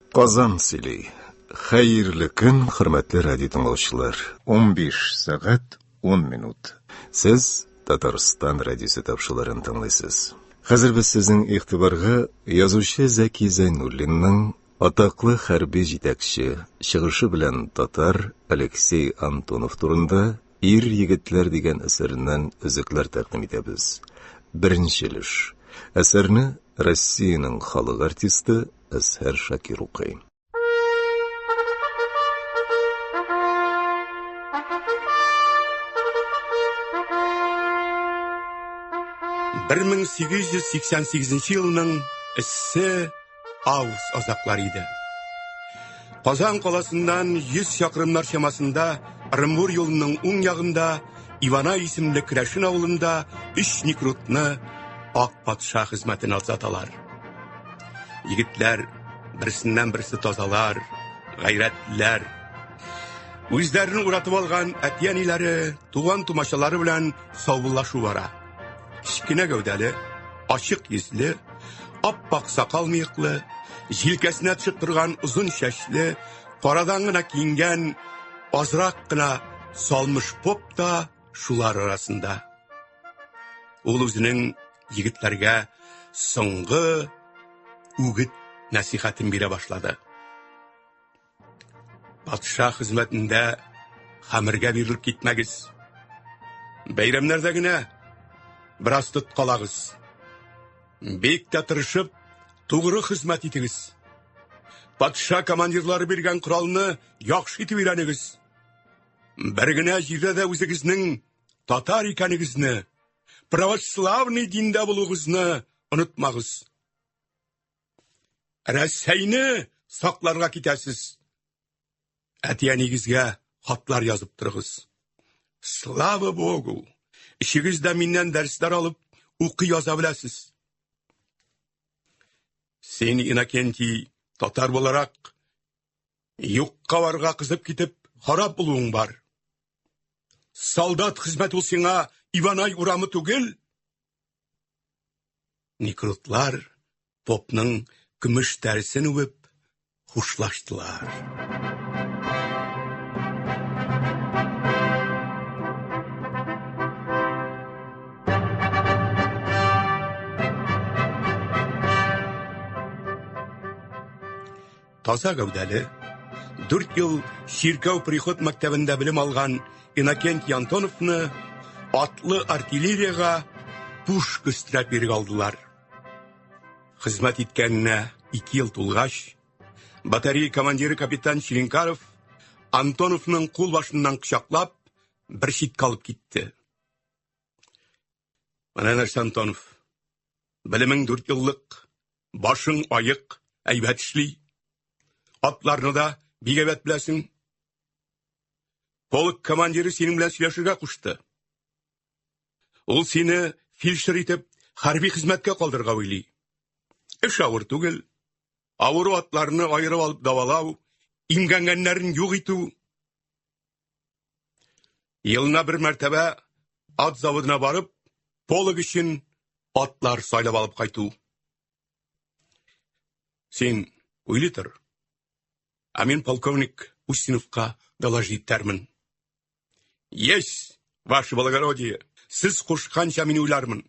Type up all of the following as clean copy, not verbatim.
Казан сөйлей. Хәерле көн, хөрмәтле радио тыңлаучылар. 15 сәгать 10 минут. Сез Татарстан радиосы тапшыруларын тыңлыйсыз. Хәзер без сезнең игътибарга язучы Зәки Зәйнуллинның атаклы хәрби җитәкче, чыгышы белән татар Алексей Антонов турында «Ир егетләр» дигән әсәреннән өзекләр тәкъдим итәбез. Беренче өлеш. Әсәрне Россиянең халык артисты Әсһәр Шакир укый. 1888 елның иссе август азаклары иде. Казан каласыннан 100 чакрымнар чамасында Оренбур юлының уң ягында Ивана исемле Крәшин авылында 3 никрутны ак патша хезмәтенә озаталар. Егетләр берсеннән берсе тазалар, гайрәтләр. Үзләрен уратып алган әтияниләре, туган тумачалары белән саубуллашу бара. Кичкенә гәүдәле, ачык йөзле, ап-пак сакал мыеклы, җилкәсенә төшеп торган узын чәчле, карадан гына киенгән, азрак кына салмыш поп та шулар арасында. Ул үзенең егетләргә соңгы үгет нәсихәтен бирә башлады. Патша хезмәтендә хәмергә бирелеп китмәгез. Бәйрәмнәрдә генә бераз тот калагыз. Бик тә тырышып, тугры хезмәт итегез. Патша командирлары биргән коралны яхшы итеп өйрәнегез. Бер генә җирдә дә үзегезнең татар икәнегезне, православный диндә булугызны онытмагыз. Рәсәйне сакларга китәсез. Әтиянигезгә хатлар язып торыгыз. Слава Богу! Ишегездә миннән дәресләр алып, укый яза беләсез. Син, Иннокентий, татар буларак, юкка барга кызып китеп, харап булуың бар. Солдат хезмәт ул сиңа Иванай урамы түгел. Никрутлар попның көмеш тәресен үбеп хушлаштылар. Таза гәүдәле, 4 ел Чиркәү приход мәктәбендә белем алган Иннокентий Антоновны атлы артиллерияга пушка өстерәп биреп алдылар. Хезмәт иткәненә 2 ел тулгач, батарея командиры капитан Черенкаров Антоновның кул башыннан кычаклап, бер читкә алып китте. Менә нәрсә, Антонов, белемең 4 еллык, башың аек, әйбәт эшли. Атларны да бик әйбәт беләсең. Полк командиры синең белән сөйләшергә кушты. Ул сине фельдшер итеп хәрби хезмәткә калдырырга уйлый. Эш авыр түгел. Авыру атларны аерып алып давалау, имгәнгәннәрен юк итү. Елына бер мәртәбә ат заводына барып, полк өчен атлар сайлап алып кайту. Син уйлый тор. А мин полковник Устиновка доложить термин. Есть, ваше благородие, сез кушканча мин уйлармын.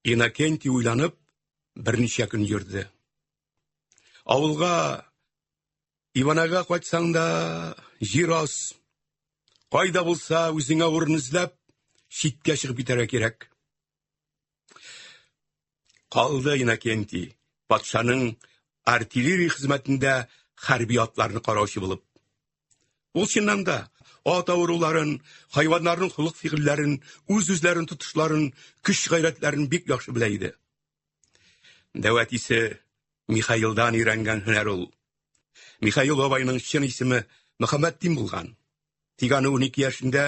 Иннокентий уйланып, берничә көн йөрде. Авылга, Иванага кайтсаң да, җир аз. Кайда булса, үзеңә урын эзләп, читкә чыгып китәргә кирәк. Калды Иннокентий, патшаның артиллерия хезмәтендә хәрби атларны караучы булып. Ул чыннан да ат авыруларын, хайваннарның холык-фигыльләрен, үз-үзләрен тотышларын, көч-гайрәтләрен бик яхшы белә иде. Дәват исе Михаилдан өйрәнгән һөнәр ул. Михаил бабайның чын исеме Мөхәммәддин булган. Тик аны 12 яшендә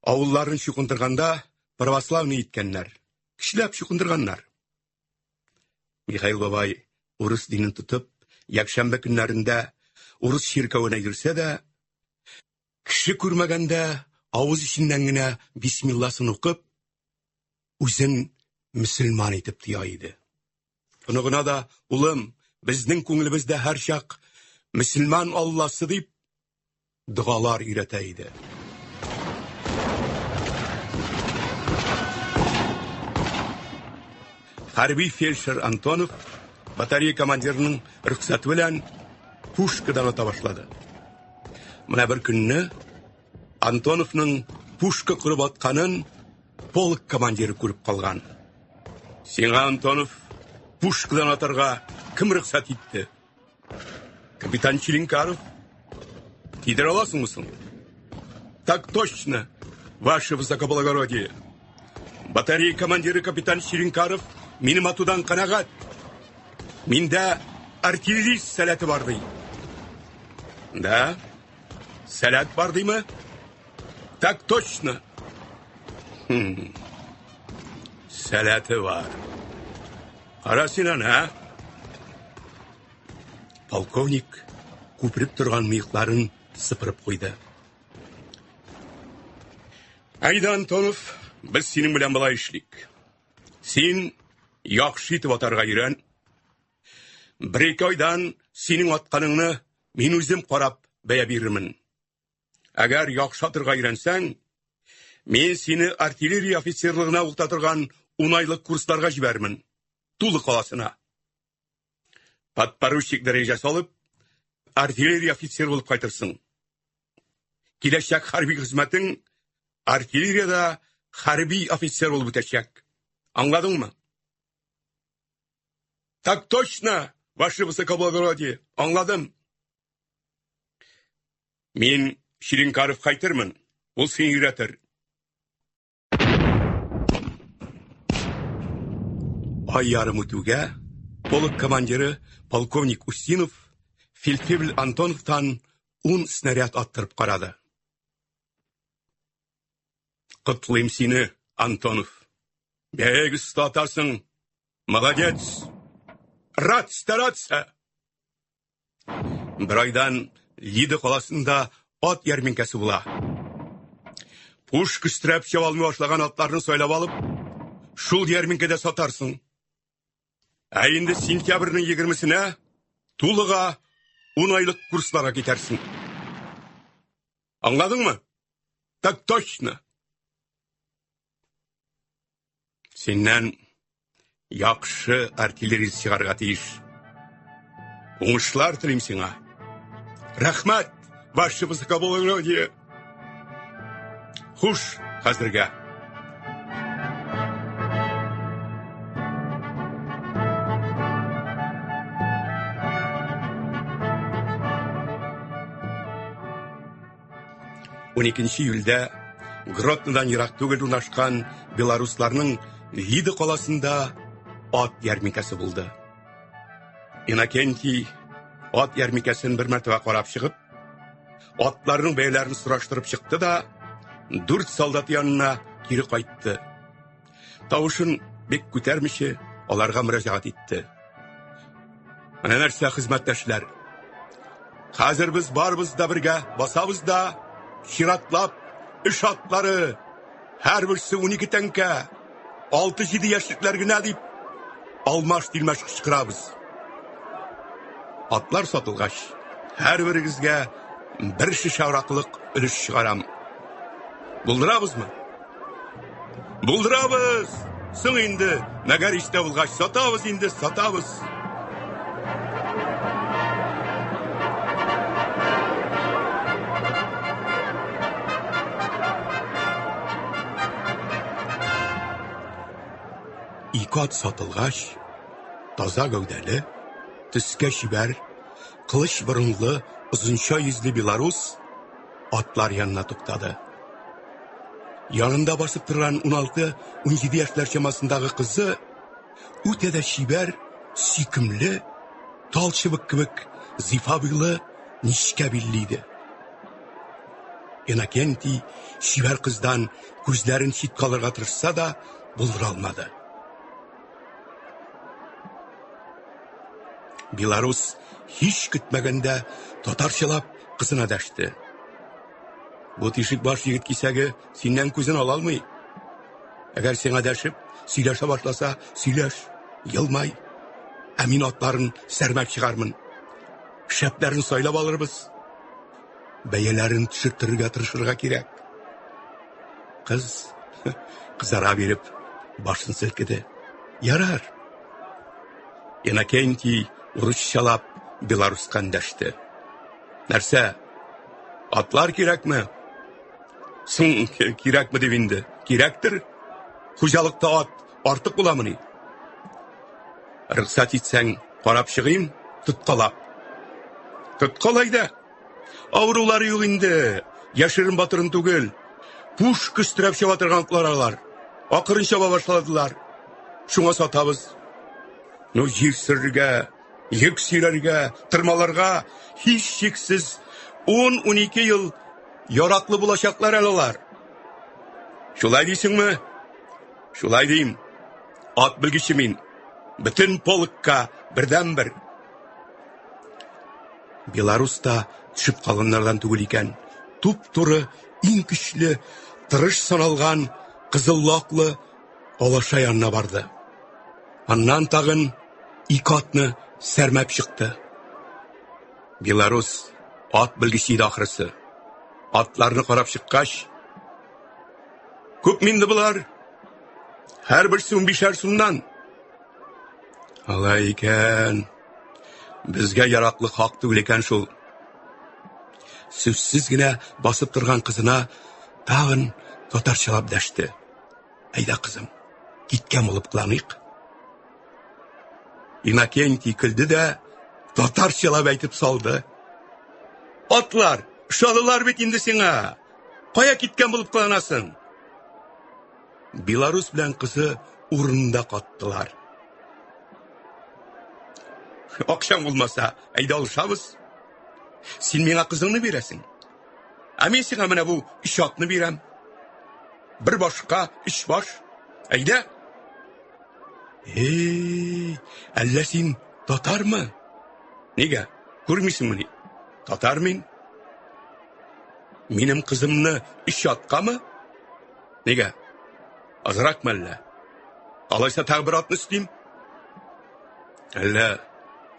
авылларын чукындырганда православный иткәннәр, кишләп чукындырганнар. Михаил бабай урыс динен тотып, якшәмбе көннәрендә урыс чиркәвенә йөрсә дә, кеше күрмәгәндә авыз иченнән генә бисмилласын укып, үзен мөселман итеп тыя иде. Шуны гына да, улым, безнең күңелебездә һәр чак мөселман Алласы дип дугалар өйрәтә иде. Хәрби фельдшер Антонов батарея командирының рөхсәте белән пушкадан ата башлады. Менә бер көнне Антоновның пушка кырып атканын полк командиры күреп калган. Сиңа, Антонов, пушкадан атарга кем рөхсәт итте? Капитан Чилинкаров. Тидер аласыңмы соң? Так точно, ваше высокоблагородие. Батарея командиры капитан Чилинкаров минем атудан канагат. Миндә артиллерист сәләте бар ди. Да? Сәләт бар димы? Так точно. Сәләте бар. Кара син аны, полковник күпреп торган мыекларын сыпырып куйды. Айда, Антонов, без синең белән булай эшлик. Син яхшы итеп атарга өйрән. Бер-ике айдан синең атканыңны мин үзем карап бәя бирермен. Әгәр яхшы атырга өйрәнсәң, мин сине артиллерия офицерлыгына укытырган 10 айлык курсларга җибәрмен. Тулы каласына. Подпоручик дәрәҗәсе алып, артиллерия офицеры булып кайтырсың. Киләчәк хәрби хезмәтең артиллерияда хәрби офицер булып үтәчәк. Аңладыңмы? Так точно, ваше высокоблагородие. Аңладым. Мин Чилинкаров кайтырмын. Ул сине өйрәтер. Ай ярым үтүгә полк командиры полковник Устинов фельдфебель Антоновтан 10 снаряд аттырып карады. Котлыйм сине, Антонов. Бәйг оста атарсың. Молодец. Рад стараться. Бер айдан Лида каласында ат ярминкәсе була. Пушка өстерәп чаба алмый башлаган атларны сайлап алып, шул ярминкәдә сатарсың. Ә инде сентябрьнең 20-сенә тулыга 10 айлык курсларга китәрсең. Аңладыңмы? Так точно. Синнән яхшы артиллерист чыгарга тиеш. Уңышлар телим сиңа. Рәхмәт, ваше высокоблагородие. Хуш, хәзергә. Он 12 июльдә Гроднодан ерак түгел урнашкан белорусларның Лида каласында ат ярминкәсе булды. Иннокентий ат ярминкәсен бер мәртәбә карап чыгып, атларның бәяләрен сораштырып чыкты да 4 солдат янына кире кайтты. Тавышын бик күтәрмичә аларга мөрәҗәгать итте. Менә нәрсә, хезмәттәшләр? Хәзер без барыбыз да бергә басабыз да чиратлап эш атлары һәрберсе 12 тәңкә 6-7 яшьлекләр генә дип алмаш-тилмәш кычкырабыз. Атлар сатылгач, һәрберегезгә бер шишә араклык өлеш чыгарам. Булдырабызмы? Булдырабыз! Соң инде, мәгәр истә булгач сатабыз инде, сатабыз. Икат сатылгач, таза гәүдәле, төскә чибәр, кылыч борынлы, озынча йөзле белорус атлар янына туктады. Янында басып торган 16-17 яшьләр чамасындагы кызы үтә дә чибәр, сөйкемле, талчыбык кебек зифа буйлы нечкә билле иде. Иннокентий чибәр кыздан күзләрен читкә алырга тырышса да, булдыра алмады. Белорус һич көтмәгәндә татарчалап кызына дәште. Бу тишек баш егет кисәге синнән күзен ала алмый. Әгәр сиңа дәшеп, сөйләшә башласа, сөйләш, елмай. Мин атларын сәрмәк чыгармын. Шәпләрен сайлап алырбыз. Бәяләрен төшертергә тырышырга кирәк. Кыз кызара биреп башын селкеде. Ярар. Иннокентий урысчалап белоруска эндәште. Нәрсә? Атлар кирәкме? Соң кирәкме дип инде? Кирәктер. Хуҗалыкта ат артык буламыни? Рөхсәт итсәң, карап чыгыйм, тоткалап. Тоткалайда. Авырулары юк инде. Яшерен батырын түгел. Пуш көстерәп чаба торганлар алар. Акырын чаба башладылар. Шуңа сатабыз. Җир сөрергә, йөк сөйрәргә, тырмаларга һич шиксез 10-12 ел яраклы булачаклар алар. Шулай дисеңме? Шулай дим. Ат белгече мин. Бөтен полкка бердән-бер. Белоруста төшеп калганнардан түгел икән. Туп-туры, иң көчле, тырыш саналган кызыл лаклы алаша янына барды. Аннан тагын 2 атны сәрмәп чыкты. Белорус ат белгече иде ахрысы. Атларны карап чыккач, күп минде булар. Һәр берсе 15 сумнан. Алай икән. Безгә яраклы хак түгел икән шул. Сүзсез генә басып торган кызына тагын татарчалап дәште. Әйдә кызым, киткән булып кыланыйк. Иннокентий көлде дә татарчалап әйтеп салды. Атлар, шалылар бит инде сиңа. Кая киткән булып кыланасың? Белорус белән кызы урында каттылар. Акчаң булмаса, әйдә алышабыз. Син миңа кызыңны бирәсең. Мин сиңа менә бу 3 атны бирәм. Бер башка 3 баш. Әйдә. Әллә син татармы? Нигә? Күрмисеңме? Татар мин. Минем кызымны 3 аткамы? Нигә? Азракмы әллә? Алайса тагы бер атны өстим. Әллә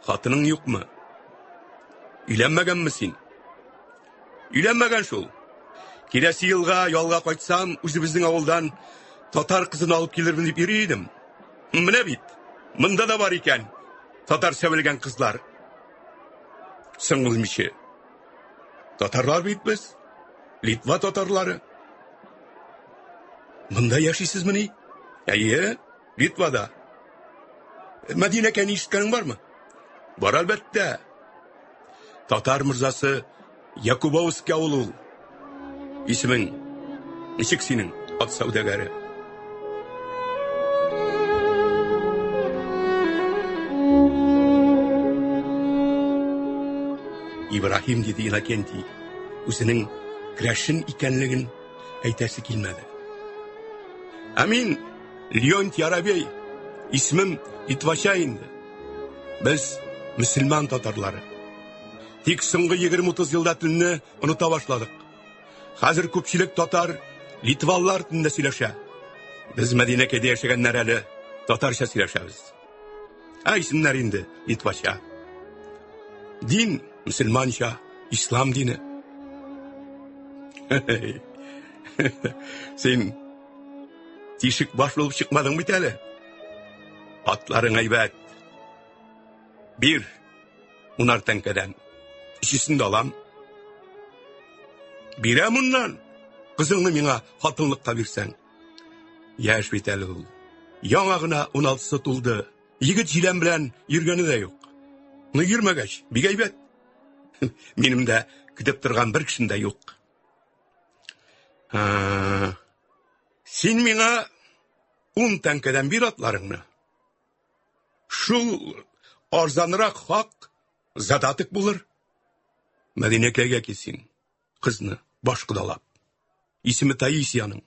хатының юкмы? Өйләнмәгәнме син? Өйләнмәгән шул. Киләсе елга ялга кайтсам, үзебезнең авылдан татар кызын алып килермен дип йөри идем. Менә бит. Монда да бар икән. Татар сәвелгән кызлар. Соң ничә? Татарлар бит без. Литва татарлары. Монда яшисезме? Әйе, Литвада. Мәдинәкә ишеткәнең бармы? Бар әлбәттә. Татар мырзасы Якубовский авылы. Исемең ничек синең, ат саудагәре? Ибрахим диде Иннокентий. Үзенең крәшен икәнлеген әйтәсе килмәде. Мин Леонтий Арабей. Исемем Литвача инде. Без мөселман татарлары. Тик соңгы 20-30 елда телне оныта башладык. Хәзер күпчелек татар, литваллар телендә сөйләшә. Без Мәдинәкәдә яшәгәннәр әле татарча сөйләшәбез. Исемнәр инде Литвача. Дин мөселманча, ислам дине. Син тишек баш булып чыкмадың бит әле. Атларың әйбәт. Бир 10 тәңкәдән. Ишесен дә алам. Бирәм уннан. Кызыңны миңа хатынлыкка бирсәң. Яшь бит әле ул. Яңа гына 16-сы тулды. Егет җилән белән йөргәне дә юк. Ну йөрмәгәч, бик әйбәт. Минем дә көтеп торган бер кешем дә юк. Син миңа 10 тәңкәдән бир атларыңны. Шул арзанрак хак задатык булыр. Мәдинәкәгә килсин. Кызны баш кудалап. Исеме Таисияның.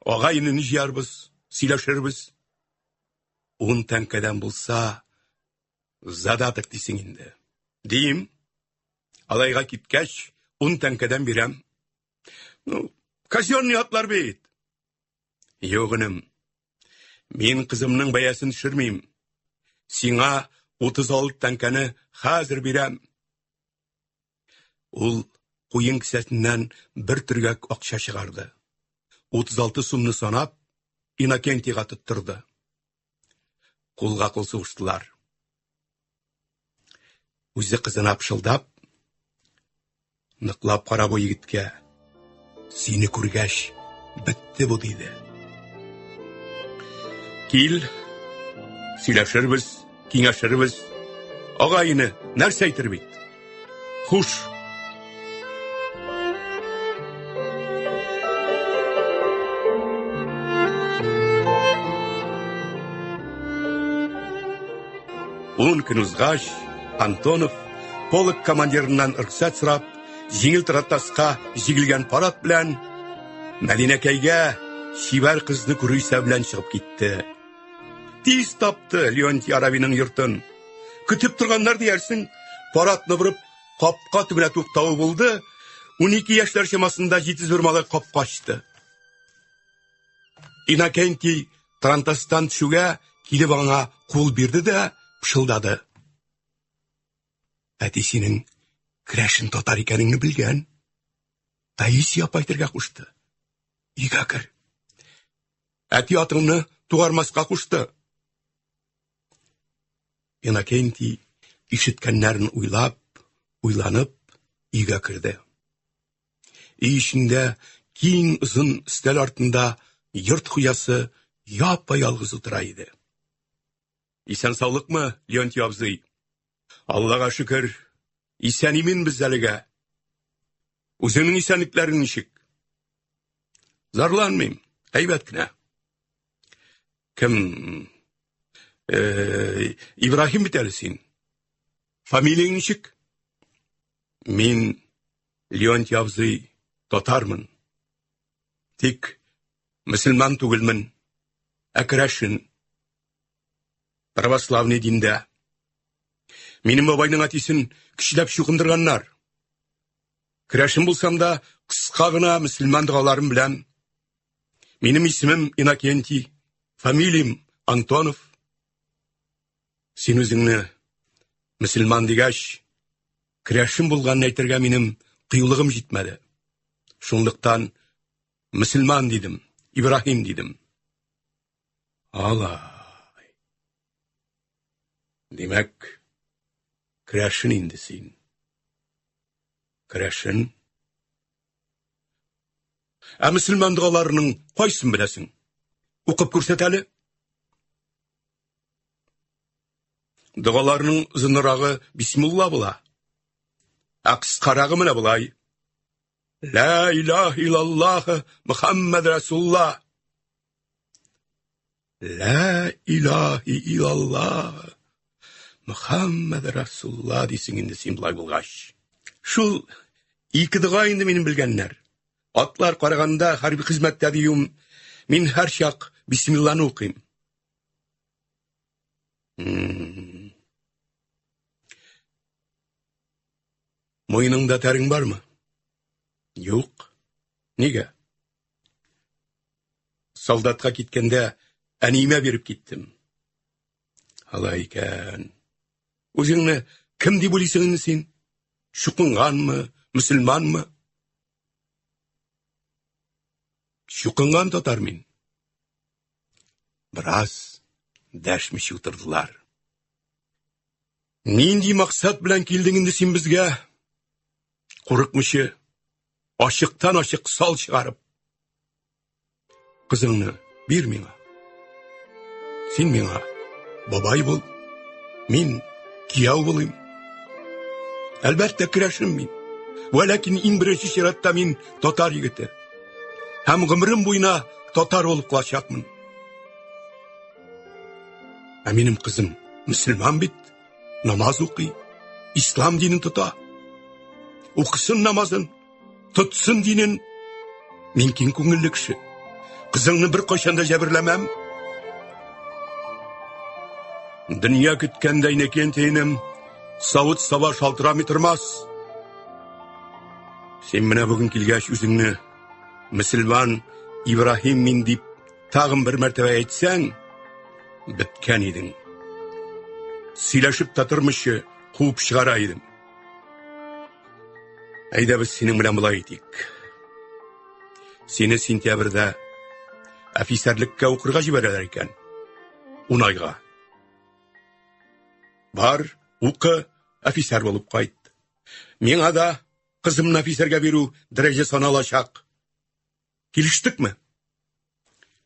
Агайны җыярбыз, сөйләшербез. 10 тәңкәдән булса, задатык дисең инде. Дим, алайга киткәч, 10 тәңкәдән бирәм. Казённый атлар бит. Югыным. Мин кызымның бәясен төшермим. сиңа 36 тәңкәне хәзер бирәм. Ул куен кисәсеннән бер төргәк акча чыгарды. 36 сумны санап, Иннокентийга тоттырды. Кулга кул сугыштылар. Үзе кызына пышылдап, ныклап карап егеткә: "Сине күргәч, бетте бу" диде. "Кил, сөйләшербез, киңәшербез. Агайны нәрсә әйтер бит? Хуш." Он көн узгач, Антонов полк командирыннан рөхсәт сорап, җиңел трактаска җигелгән парад белән Мәдинәкәйгә шибәр кызны күрү белән чыгып китте. Тиз тапты Леонтий Аравиның йортын. Көтеп торганнар диярсең, парадны бурып, капка төбенә туктауы булды. 12 яшьләр чамасында җитез бер малай капка ачты. Иннокентий трантастан төшүгә килеп аңа кул бирде дә пышылдады: "Әтисенең керәшен татар икәнеңне белгән. Таисия апайтырга кушты. Өйгә кер. Әти атыңны тугармаска кушты." Иннокентий ишеткәннәрен уйланып, өйгә керде. Өй эчендә киң озын өстәл артында йорт хуҗасы япа-ялгыз утыра иде. "Исән саулыкмы, Леонтий абзый?" "Аллага шөкер, исән имен без әлегә. Үзеңнең исәнлекләрең ничек?" "Зарланмыйм, әйбәт кенә." "Кем? Ибраһим бит әле син. Фамилияң ничек?" "Мин, Леонтий абзый, татармын. Тик мөселман түгелмен, керәшен. Православный диндә. Минем бабайның әтисен кичиләп чукындырганнар. Керәшен булсам да, кыска гына мөселман дугаларым белән. Минем исемем Иннокентий, фамилиям Антонов. Син үзеңне мөселман дигәч, керәшен булганны әйтергә минем кыюлыгым җитмәде. Шунлыктан мөселман дидем, Ибраһим дидем." "Алай. Димәк, керәшен инде син. Керәшен. Ә мөселман дугаларының кайсын беләсең? Укып күрсәт әле." "Дугаларның озынрагы бисмилла була. Ә кыскарагы менә булай: Ла илаһа иллаллаһ Мухаммад Расулуллаһ. Ла илаһа иллаллаһ Мухаммад Расулуллаһ дисең инде син булай булгач. Шул ике дуга инде минем белгәннәр. Атлар караганда хәрби хезмәттә диюм, мин һәр чак бисмилланы укыйм." "Муеныңда тәрең бармы?" "Юк. Нигә?" "Солдатка киткәндә әниемә биреп киттем." "Алай икән. Үзеңне кем дип уйлыйсың инде син? Чукынганмы, мөселманмы?" "Чукынган татар мин." Бераз дәшмичә утырдылар. "Нинди максат белән килдең инде син безгә? Курыкмыйча, ачыктан ачык сал чыгарып. Кызыңны бир миңа. Син миңа бабай бул, мин кияү булыйм. Әлбәттә керәшен мин. Вәләкин иң беренче чиратта мин татар егете. Һәм гомерем буена татар булып калачакмын. Ә минем кызым мөселман бит, намаз укый, ислам динен тота. Укысын намазын, тотсын динен. Мин киң күңелле кеше. Кызыңны бер кайчанда җәберләмәм." "Дөнья көткәндә Иннокентийнем савыт-саба шалтырамый тормас. Син менә бүген килгәч үзеңне мөселман Ибраһим мин дип тагын бер мәртәбә әйтсәң, беткән идең. сөйләшеп татырмышы қуып шығара едім. Әйда біз сенің білән бұлай етейік. Сені сентябрьда офицерлікке оқырға жіберелер екен. 10 айға. Бар, оқы, офицер болып қайт. Мен ада қызымын офицерге беру дәреже саналашақ. Келіштік ме?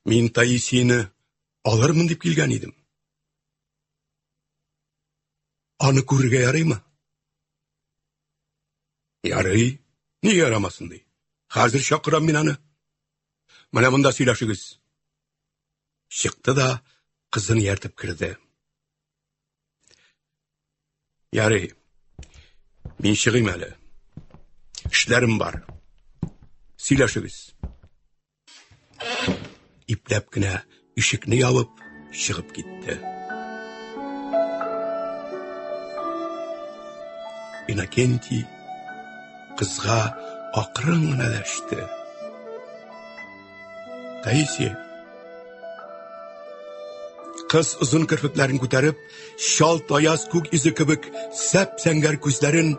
Мен Таисияны алырмын деп келген едім. Аны көрге ярай ма? Ярай, не ярамасын дей. Қазір шақырам мен аны. Мына мұнда сөйләшігіз. Шықты да қызын ертіп кірді. Ярай, мен шығайым әлі. Ішлерім бар. Сөйләшігіз. Ипләп кенә ишекне ябып шығып кетті. Иннокентий қызға ақырын ғана дәшті. Таисия. Қыз ұзын кірпіклерін көтеріп, шалт аяз көк ізі кібік сәп-сәңгәр көздерін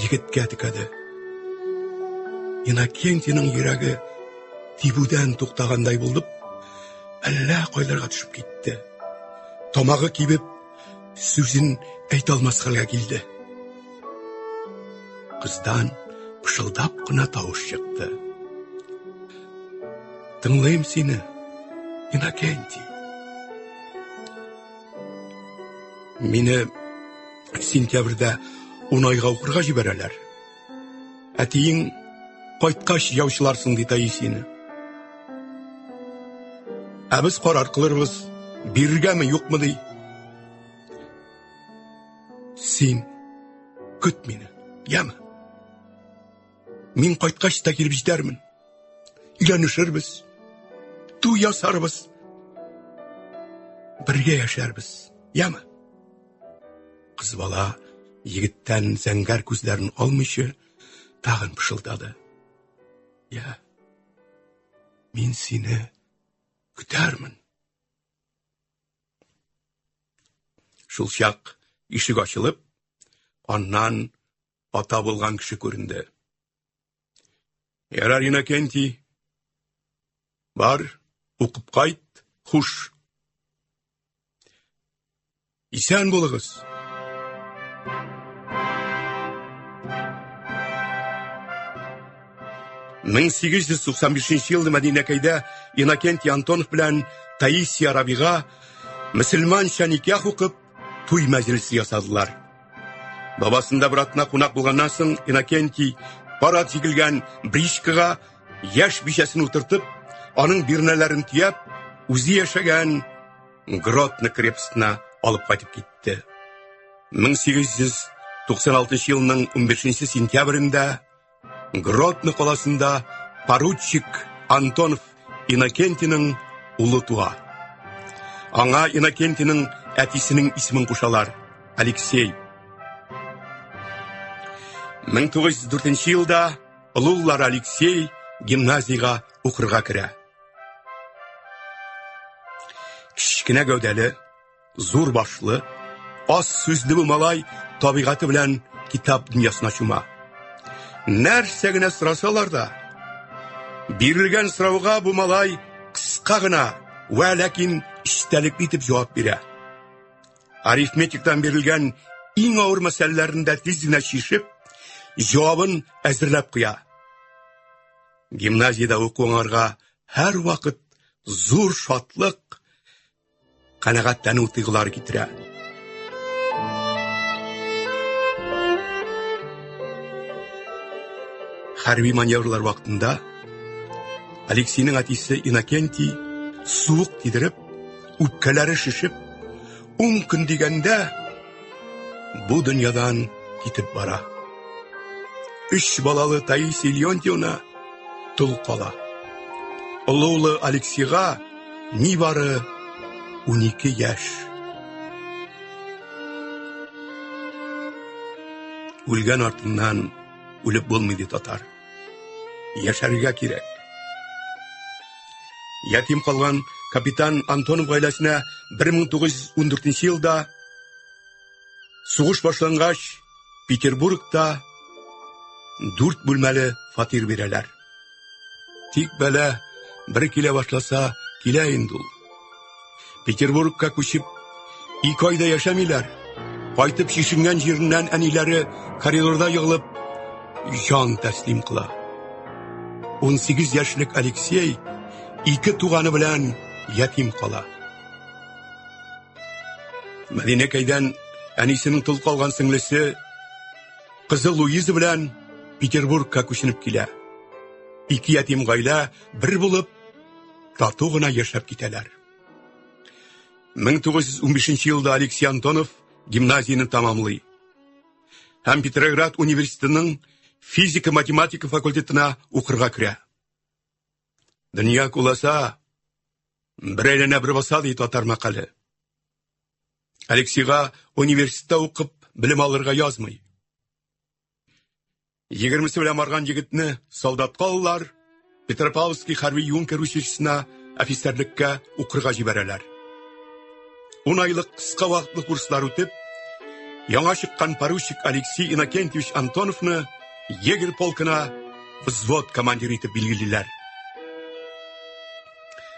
егітке тікеді. Иннокентийның йөрәге тибудән туктагандай булып, әллә кайларга төшеп китте. Тамагы кибеп, сүзен әйтә алмас хәлгә килде. Кыздан пышылдап кына тавыш чыкты. Тыңлыйм сине, Иннокентий. Мине сентябрьдә 10 айга укырга җибәрәләр. Әтиең кайткач яучыларсың ди Таисияны. Ә без карар кылырбыз, биргәме юкмы ди. Син көт мине, яме. Мин кайткач та килеп җитәрмен. Өйләнешербез, туй ясарбыз, бергә яшәрбез, яме. Кыз бала егеттән зәңгәр күзләрен алмыйча тагын пышылдады. Я, мин сине көтәрмен. Шул чак ишек ачылып, аннан ата булган кеше күренде. Ярар, Иннокентий, бар, укып кайт, хуш. Исән булыгыз. 1895 елда Мәдинәкәйдә Иннокентий Антонов белән Таисия Рабига мөселманча никах укып, туй мәҗлесе ясадылар. Бабасында братына кунак булганнан соң Иннокентий парад җигелгән бричкага яшь бишәсен утыртып, аның бирнәләрен төяп, үзе яшәгән Гродно крепостына алып кайтып китте. 1896 елның 15 сентябрендә Гродно каласында поручик Антонов Иннокентийның улы туа. Аңа Иннокентийның әтисенең исемен кушалар, Алексей. 1904 елда улылар Алексей гимназияга укырга керә. Кичкенә гәүдәле, зур башлы, аз сүзле бу малай табигаты белән китап дөньясына чума. Нәрсә генә сорасалар да, бирелгән сорауга бу малай кыска гына, вә ләкин иштәлек итеп җавап бирә. Арифметиктан бирелгән иң авыр мәсьәләләрендә тиз генә чишеп, җавабын әзерләп куя. Гимназияда укуңарга һәр вакыт зур шатлык, канәгатьләнү тойгылары китерә. Хәрби маневрлар вакытында Алексейның әтисе Иннокентий суык тидереп, үпкәләре шишеп, 10 көн дигәндә бу дөньядан китеп бара. 3 балалы Таисия Леонтьевна тол кала. Улы Алексейга нибары 12 яшь. Үлгән артыннан үлеп булмый татар. Яшәргә кирәк. Ятим калган капитан Антонов гаиләсенә 1914 елда Сугыш башлангач, Петербургта 4 бүлмәле фатир бирәләр. Тик бәлә бер килә башласа, килә инде ул. Петербургка күчеп, 2 айда яшәмиләр. Кайтып шишенгән җиреннән әниләре коридорда егылып, җан тәслим кыла. 18 яшьлек Алексей 2 туганы белән ятим кала. Мәдинәкәйдән әнисенең тол калган сеңлесе кызы Луиза белән Петербургка күченеп килә. 2 ятим гаилә бер булып тату гына яшәп китәләр. 1915 елда Алексей Антонов гимназияны тамамлый. Һәм Петроград университетының физика-математика факультетына укырга керә. Дөнья куласа, бер әйләнә бер баса ди татар мәкале. Алексейга университетта укып белем алырга язмый. 20 белән барган егетне солдатка алалар, Петропавловский хәрби юнкер училищесына офицерлеккә укырга җибәрәләр. 10 айлык кыска вакытлы курслар үтеп, яңа чыккан поручик Алексей Иннокентьевич Антоновны егерь полкына взвод командиры итеп билгелиләр.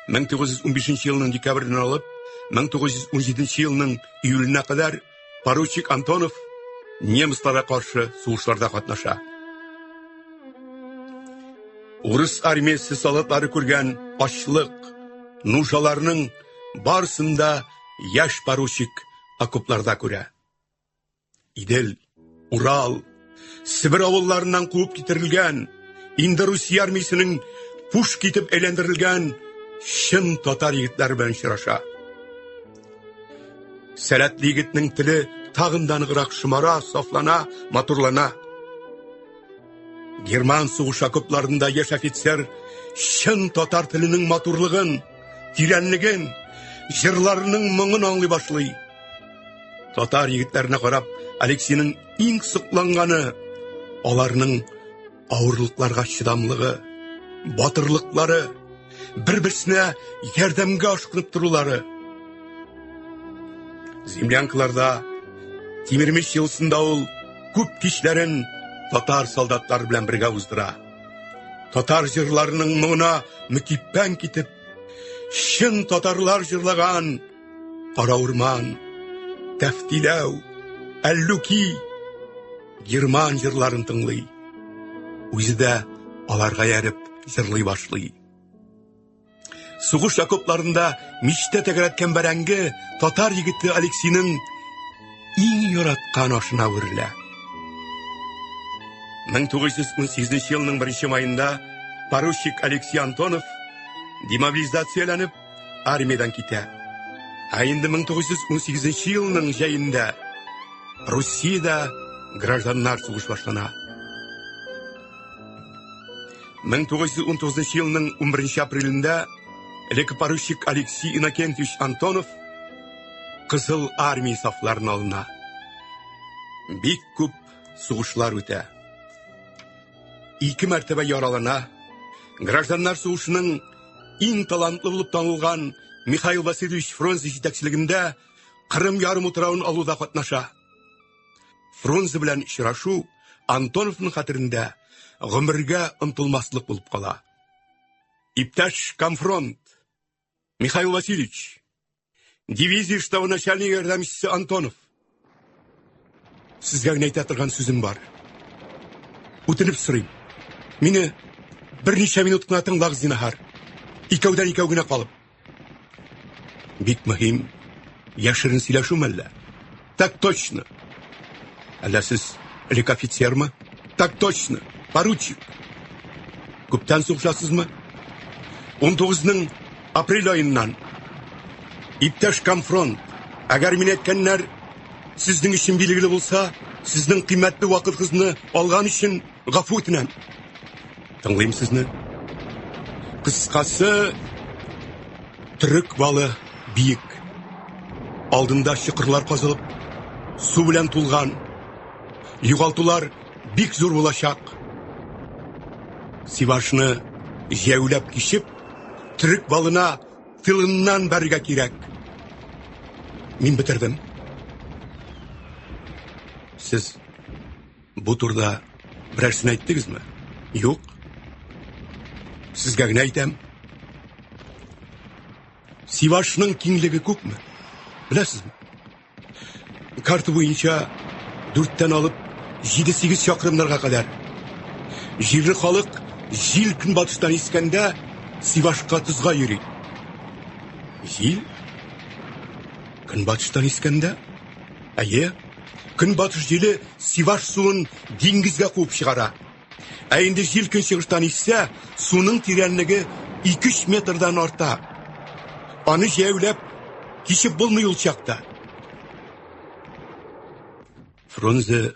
1915 елның декабрьдән алып, 1917 елның июленә кадәр поручик Антонов немецларга каршы сугышларда катнаша. Урыс армиясе солдатлары күргән ачлык, нужаларның барысында яшь поручик окопларда күрә. Идел, Урал, Сибир авылларыннан куып китерелгән, инде Русия армиясенең пушка итеп әйләндерелгән чын татар егетләре белән очраша. Сәләтле егетнең теле тагындан ныграк шымара, сафлана, матурлана. Герман сугыш окопларында яшь офицер чын татар теленең матурлыгын, тирәнлеген, җырларының моңын аңлый башлый. Татар егетләренә карап, Алексейның иң сокланганы аларның авырлыкларга чыдамлыгы, батырлыклары, бер-берсенә ярдәмгә ашкынып торулары. Землянкаларда, Тимирмич елсында ул күп кичләрен татар солдатлар белән бергә уздыра. Татар җырларының моңына мөкиппән китеп, чын татарлар җырлаган Кара Урман, Тәфтиләү, Әллүки, Герман җырларын тыңлый. Үзе дә аларга ярып җырлый башлый. Сугыш окопларында мичтә тәгәрәткән бәрәңге татар егете Алексейның иң яраткан ашына үрелә. 1918 елның 1 майында поручик Алексей Антонов демобилизацияләнеп армиядан китә. Ә инде 1918 елның җәендә Русиядә гражданнар сугыш башлана. 1919 елның 11 апрелендә элекке поручик Алексей Иннокентьевич Антонов Кызыл армия сафларына алына. Бик күп сугышлар үтә. 2 мәртәбә яралана. Гражданнар сугышының иң талантлы булып танылган Михаил Васильевич Фрунзе җитәкчелегендә Кырым ярым утравын алуда катнаша. Фрунзе белән очрашу Антоновның хәтерендә гомергә онтылмаслык булып кала. Иптәш комфронт Михаил Васильевич, дивизия штабы начальник ярдәмчесе Антонов. Сезгә генә әйтә торган сүзем бар. Үтенеп сорыйм. Мине берничә минут кына тыңлагыз зинһар. Икәүдән икәү генә калып. Бик мөһим, яшерен сөйләшү мәллә. Так точно. Әллә сез элек офицермы? Так точно. Поручик. Күптән сугышасызмы? 19 апрель айыннан. Иптәш комфронт, әгәр мин әйткәннәр сезнең өчен билгеле булса, сезнең кыйммәтле вакытыгызны алган өчен гафу үтенәм. Тыңлыйм сезне. Кыскасы, түрек балы биек. Алдында чокырлар казылып, су белән тулган. Югалтулар бик зур булачак. Сивашны җәүләп кичеп, түрек балына тылыннан бәргә кирәк. Мин бетердем. Siz bu turda birersin ayttыңызмы? Yok. Sizге генә әйтәм. Сивашның киңлеге күпме? Беләсезме? Карта буенча 4-тән алып 7-8 чакрымнарга кадәр. Җирле халык җил көнбатыштан искәндә Сивашка тузга йөри. Җил көнбатыштан искәндә? Әйе, көнбатыш җиле Сиваш суын диңгезгә куып чыгара. Ә инде җил көнчыгыштан иссә, суның тирәнлеге 2-3 метрдан арта. Аны җәяүләп кичеп булмый ул чакта. Фрунзе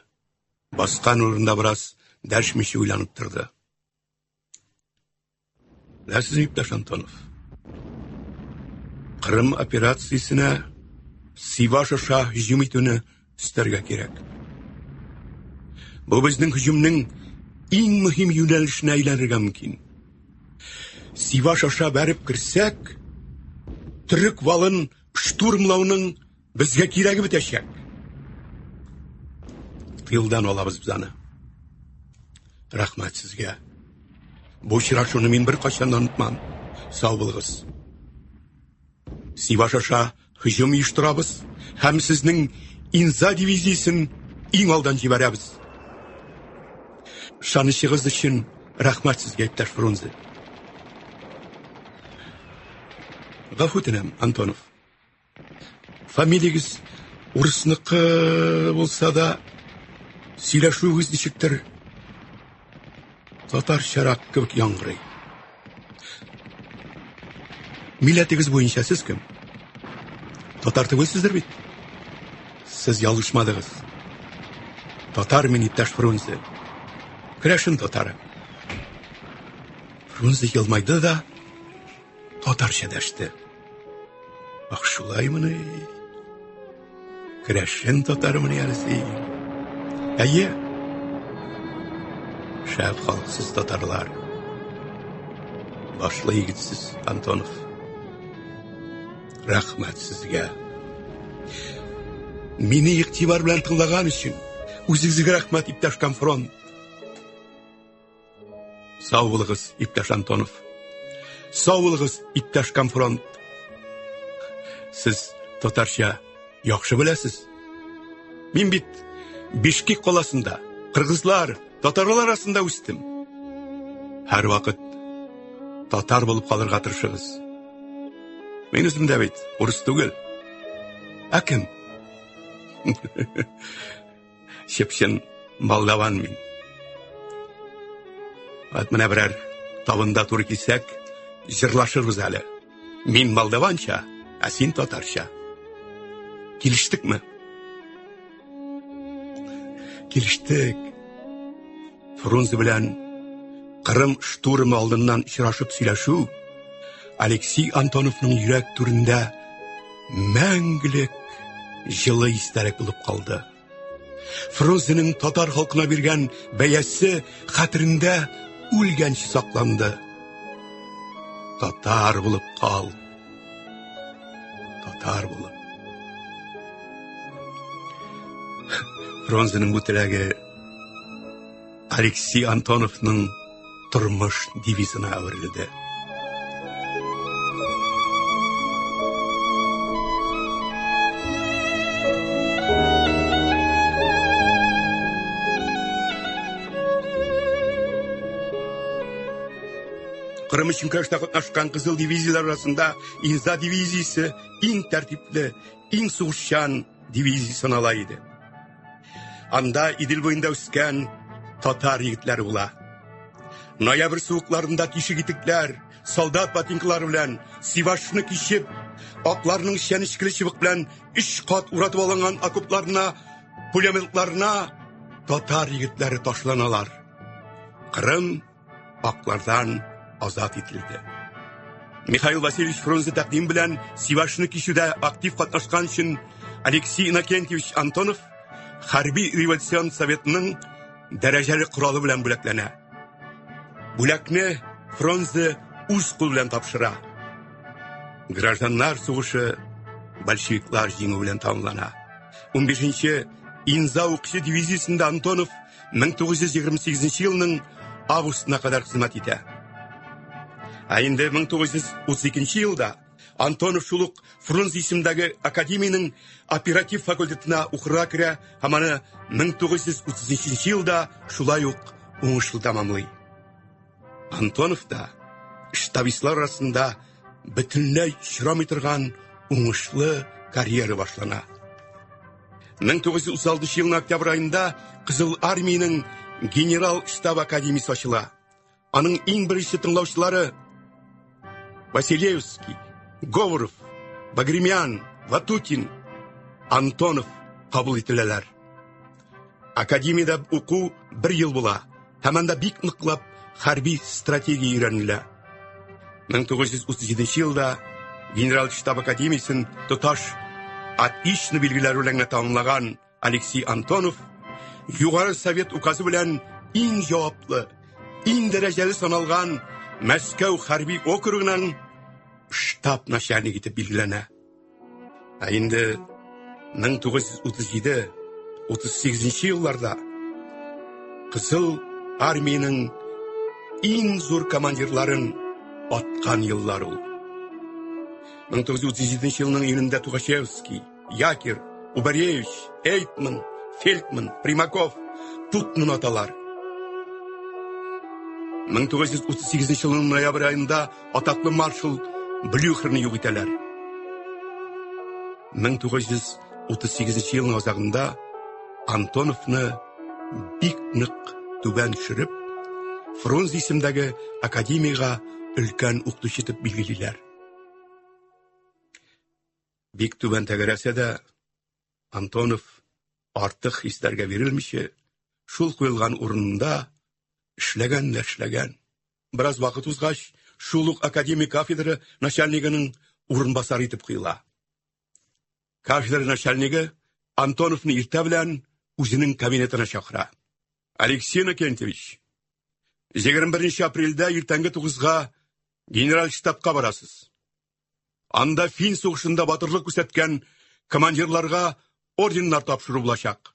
баскан урында бераз дәшмичә уйланып торды. Беләсезме, иптәш Антонов? Кырым операциясенә Сиваш аша һөҗүм итүне өстәргә кирәк. Бу безнең һөҗүмнең иң мөһим юнәлешенә әйләнергә мөмкин. Сиваш аша бәреп кирсәк, Түрек валын штурмлауның безгә кирәге бетәчәк. Тылдан алабыз без аны. Рәхмәт сезгә. Бу очрашуны мин беркайчан онытмам. Сау булыгыз. Сиваш аша һөҗүм оештырабыз һәм сезнең Инза дивизиясын иң алдан җибәрәбез. Шанычыгыз өчен рәхмәт сезгә, иптәш Фрунзе. Гафу үтенәм, Антонов. Фамилиягыз урысныкы булса да, сөйләшүегез ничектер татарчарак кебек яңгырый. Милләтегез буенча сез кем? Татар түгелсездер бит? Сез ялгышмадыгыз. Татар мин, иптәш Фрунзе. Керәшен татары. Фрунзе елмайды да татарча дәште. Ах, шулаймыны? Керәшен татарымыны ярысы? Әйе. Шәп халыксыз татарлар. Башлы егетсез, Антонов. Рәхмәт сезгә. Мине игътибар белән тыңлаган өчен үзегезгә рәхмәт, иптәш Камфрон. Сау булыгыз, иптәш Антонов. Сау булыгыз, иптәш Камфрон. Сез татарча яхшы беләсез. Мин бит Бишкек каласында кыргызлар, татарлар арасында үстем. Һәр вакыт татар булып калырга тырышыгыз. Мин үзем дә бит урыс түгел. Ә кем? Чепчен Молдаван мин. Менә берәр табында туры килсәк, җырлашырбыз әле. Мин молдаванча, ә син татарча. Килештекме? Килештек. Фрунзе белән Кырым штурмы алдыннан очрашып сөйләшү Алексей Антоновның йөрәк түрендә мәңгелек җылы истәрәк булып калды. Фрунзеның татар халкына биргән бәясе хәтерендә үлгәнче сакланды. Татар булып кал. Татар булып. Фрунзеның бу теләге Алексей Антоновның тормыш девизына әверелде. Кырым өчен көрәштә катнашкан кызыл дивизиялар арасында Инза дивизиясе иң тәртипле, иң сугышчан дивизия санала иде. Анда Идел буенда үскән татар егетләре була. Ноябрь суыкларында кишек итекләр, солдат ботинкалары белән Сивашны кичеп, акларның чәнечкеле чыбык белән 3 кат уратып алынган окопларына, пулеметларына татар егетләре ташланалар. Кырым аклардан азат ителде. Михаил Васильевич Фрунзе тәкъдим белән Сивашны кичүдә актив катнашкан өчен Алексей Иннокентьевич Антонов Хәрби революцион советының дәрәҗәле коралы белән бүләкләнә. Бүләкне Фрунзе үз кул белән тапшыра. Гражданнар сугышы большевиклар җиңү белән тамамлана. 15 Инза оқшы дивизиясында Антонов 1928 жылының августына қадар қызмет ете. Енді 1932 жылда Антонов шулық Фрунзе исімдегі академияның оператив факультетіне оқыра кіре, хаманы 1930 жылда шулай оқ оңышыл тамамлай. Антонов да штабистлар арасында бүтінләй шырамай тұрған оңышлы карьера башлана. 1936 жылының октябрь айында Қызыл армияның генерал штаб академиясы ашыла. Аның ең бірінші тыңлаушылары Василевский, Говоров, Багримян, Ватутин, Антонов қабыл етілелер. Академияда оқу бір ел бола, таманда бик нықлап харби стратегия үйренілі. 1937 жылда генерал штаб академиясын тұташ отличный белгілер өлеңіне тамамлаған Алексей Антонов юғары совет указы білән ең жауаплы, ең дәрежелі саналған Мәскәу харби округынан штаб начальник етіп белгілене. Енді 1937-38 жылларда Қызыл армияның ең зор командирларын атқан еллар ол. 1937 жылының июнінде Тухачевский, Якир, Убаревич, Эйтман, Фельдман, Примаков, Путнын аталар. 1938 жылының ноябрь айында атаклы маршал Блюхерні юқ етелер. 1938 жылының азағында Антоновны бик нық түбән шырып, Фрунзе исемдегі академияға үлкен ұқтыш етіп белгілілер. Бик түбән тәгәрәсе дә Антонов артық хистәргә бирелмичә, шул қойылған урынында эшләгән. Біраз вакыт узгач, шул ук академия кафедра начальнигының урынбасары итеп куела. Кафедра начальниги Антоновны иртә белән үзенең кабинетына чакыра. Алексей Иннокентьевич, 21 апрельдә иртәнге 9-га генераль штабка барасыз. Анда Фин сугышында батырлык күрсәткән командирларга орденнар тапшыру булачак.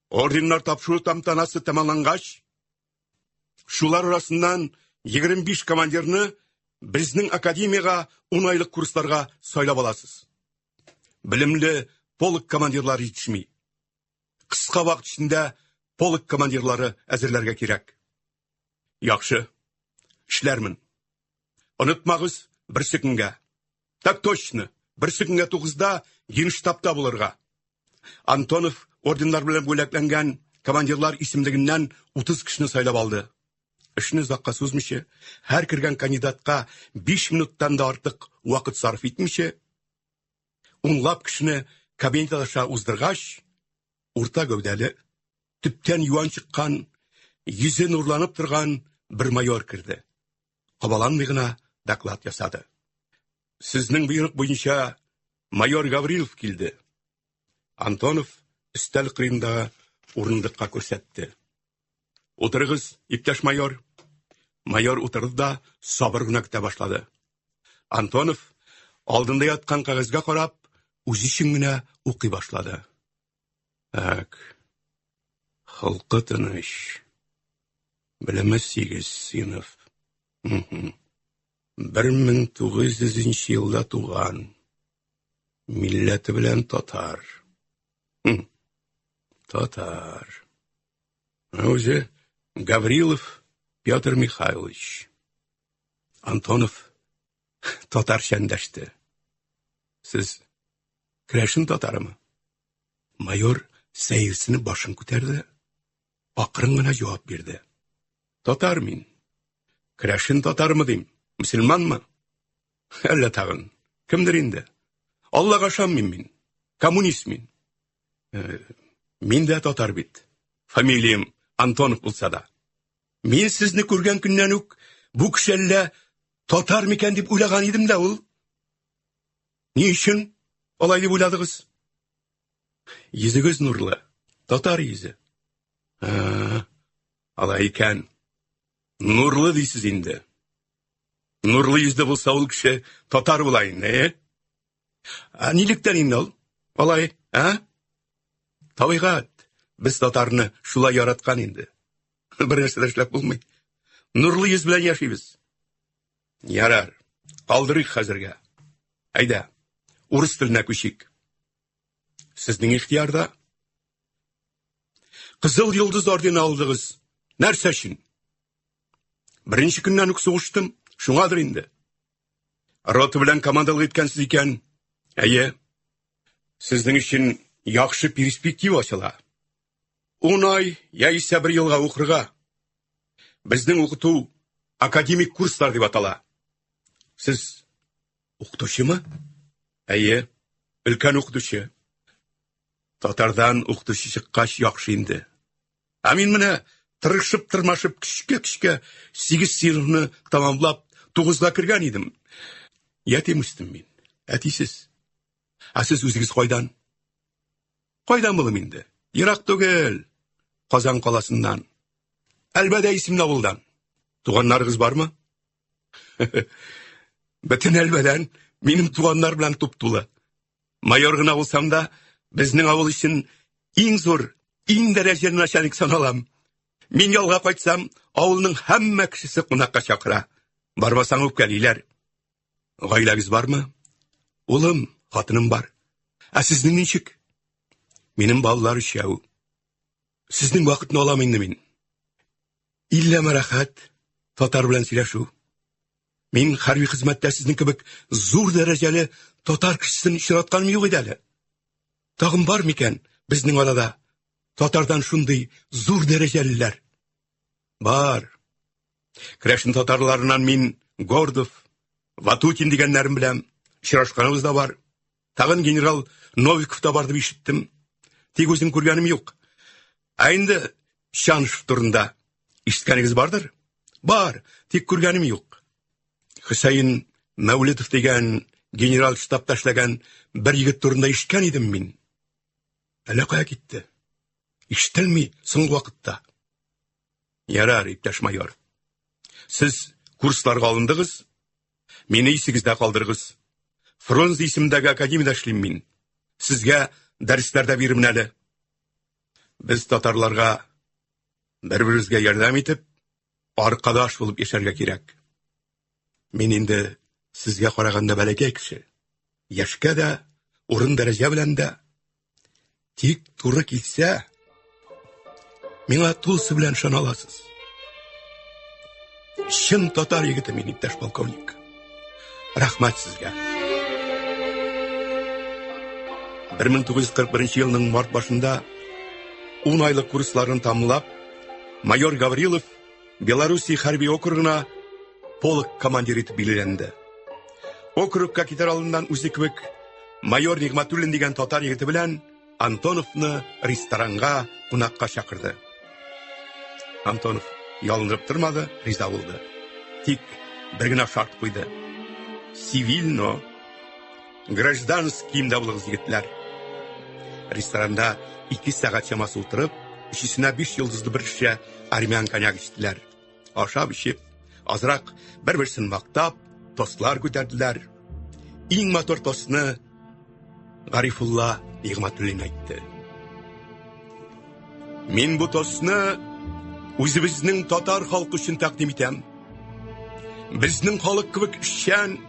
Орденнар тапшыру тантанасы тәмамлангач, шулар арасыннан 25 командирны безнең академияга 10 айлык курсларга сайлап аласыз. Білімлі полк командирлары җитешми. Кыска вакыт эчендә полк командирлары әзерләргә кирәк. Яхшы, эшләрмен. Онытмагыз, bir секундга. Так точно, bir секундга 9-да Генштабта булырга. Антонов орденнар белән бүләкләнгән командирлар исемлегеннән 30 кешене сайлап алды. Эшне озакка сузмыйча, һәр кергән кандидатка 5 минуттан да артык вакыт сарыф итмичә, унлап кешене кабинетта аша уздыргач, урта гәүдәле, төптән юан чыккан, йөзе нурланып торган bir майор кирде. Кабаланмый гына доклад ясады. Сезнең буйрык буенча майор Гаврилов килде. Антонов өстәл кырыенда урындыкка күрсәтте. Утырыгыз, иптәш майор. Майор утырды да сабыр гына көтә башлады. Антонов алдында яткан кагазга карап, үзе өчен генә укый башлады. Так. Халкы тыныч. Белеме 8 сыйныф. 1900 елда туган. Милләте белән татар. Татар. Үзе Гаврилов Петр Михайлович. Антонов татарча эндәште. Сез Крәшин татарымы? Майор сәерсене башын күтәрде, акрын гына җавап бирде. Татар мин. Крәшин татармы дим? Мөселманмы? Әллә тагын. Кемдер инде? Аллага ышанмыйм мин. Коммунист мин. Мин дә татар бит. Фамилиям Антонов булса да. Мин сезне күргән көннән үк бу кешеллә татар микән дип уйлаган идем дә ул. Ни өчен алай дип уйладыгыз? Йөзегез нурлы. Татар йөзе. Алай икән. Нурлы дисез инде. Нурлы йөзле булса ул кеше татар була инде, Нилектән инде ул? Алай, Табигать, без татарны шулай яраткан инде. Бер нәрсә дә эшләп булмый. Нурлы йөз белән яшибез. Ярар, калдырыйк хәзергә. Әйдә, урыс теленә күчик. Сезнең ихтиярда. Кызыл йолдыз ордены алдыгыз. Нәрсә өчен? Беренче көннән үк сугыштым, шуңадыр инде. Рота белән командалык иткәнсез икән. Әйе, сезнең өчен яхшы перспектива ачыла. 10 ай яисә 1 елга укырга. Безнең укыту академик курслар дип атала. Сез укытучымы? Әйе, өлкән укытучы. Татардан укытучы чыккач яхшы инде. Ә мин менә тырышып-тырмашып кичкә 8 сыйныфны тамамлап 9га кергән идем. Ятим үстем мин. Әтисез. Ә сез үзегез кайдан? Кайдан булым инде? Ерак түгел. Казан каласыннан. Әлбәдә исемле авылдан. Туганнарыгыз бармы? Бөтен әлбәдән минем туганнар белән туп-тулы. Майор гына булсам да, безнең авыл өчен иң зур, иң дәрәҗәле начальник саналам. Мин ялга кайтсам, авылның һәммә кешесе кунакка чакыра. Бармасаң үпкәлиләр. Гаиләгез бармы? Улым, хатыным бар. Ә сезнең ничек? Минем балалар 3. Сезнең вакытны алам инде мин. Илләме рәхәт, татар белән сөйләшү. Мин хәрби хезмәттә сезнең кебек зур дәрәҗәле татар кешесен очратканым юк иде әле. Тагын бар микән безнең арада татардан шундый зур дәрәҗәлеләр? Бар. Крәшин татарларынан мин Гордов, Ватутин дигәннәрем белән очрашканыбыз да бар. Тагын генерал Новиков та бар дип ишеттем. Тик үзем күргәнем юк. Ә инде Шаншев турында ишеткәнегез бардыр? Бар, тик күргәнем юк. Хөсәен Мәүлидов дигән генерал штабта эшләгән бер егет турында ишеткән идем мин. Әллә кая китте? Ишетелми соңгы вакытта. Ярар, иптәш майор. Сез курсларга алындыгыз, мине исегездә калдырыгыз. Фрунзе исемендәге академиядә эшлим мин. Сезгә дәресләрдә бирим әле. Без татарларга бер-беребезгә ярдәм итеп, аркадаш булып яшәргә кирәк. Мин инде сезгә караганда бәләкәй кеше. Яшькә дә, урын дәрәҗә белән дә. Тик туры килсә, миңа тулысы белән ышаналасыз. Чын татар егете мин, иптәш полковник. Рәхмәт сезгә. 1941 елның март башында 10 айлык курсларын тамамлап, майор Гаврилов Белоруссия хәрби округына полк командиры итеп билгеләнде. Округка китәр алдыннан үзе кебек майор Нигъмәтуллин дигән татар егете белән Антоновны ресторанга кунакка чакырды. Антонов ялынып тормады, риза булды. Тик бер генә шарт куйды. Цивильно, гражданский булыгыз егетләр. Ресторанда 2 сәгать чамасы утырып, өчесенә 5 йолдызлы бер шешә армян коньяк эчтеләр. Ашап ичеп, азрак бер-берсен мактап, тостлар күтәрделәр. Иң матур тосны Гарифулла Нигъмәтуллин әйтте. Мин бу тосны үзебезнең татар халкы өчен тәкъдим итәм. Безнең халык кебек эшчән,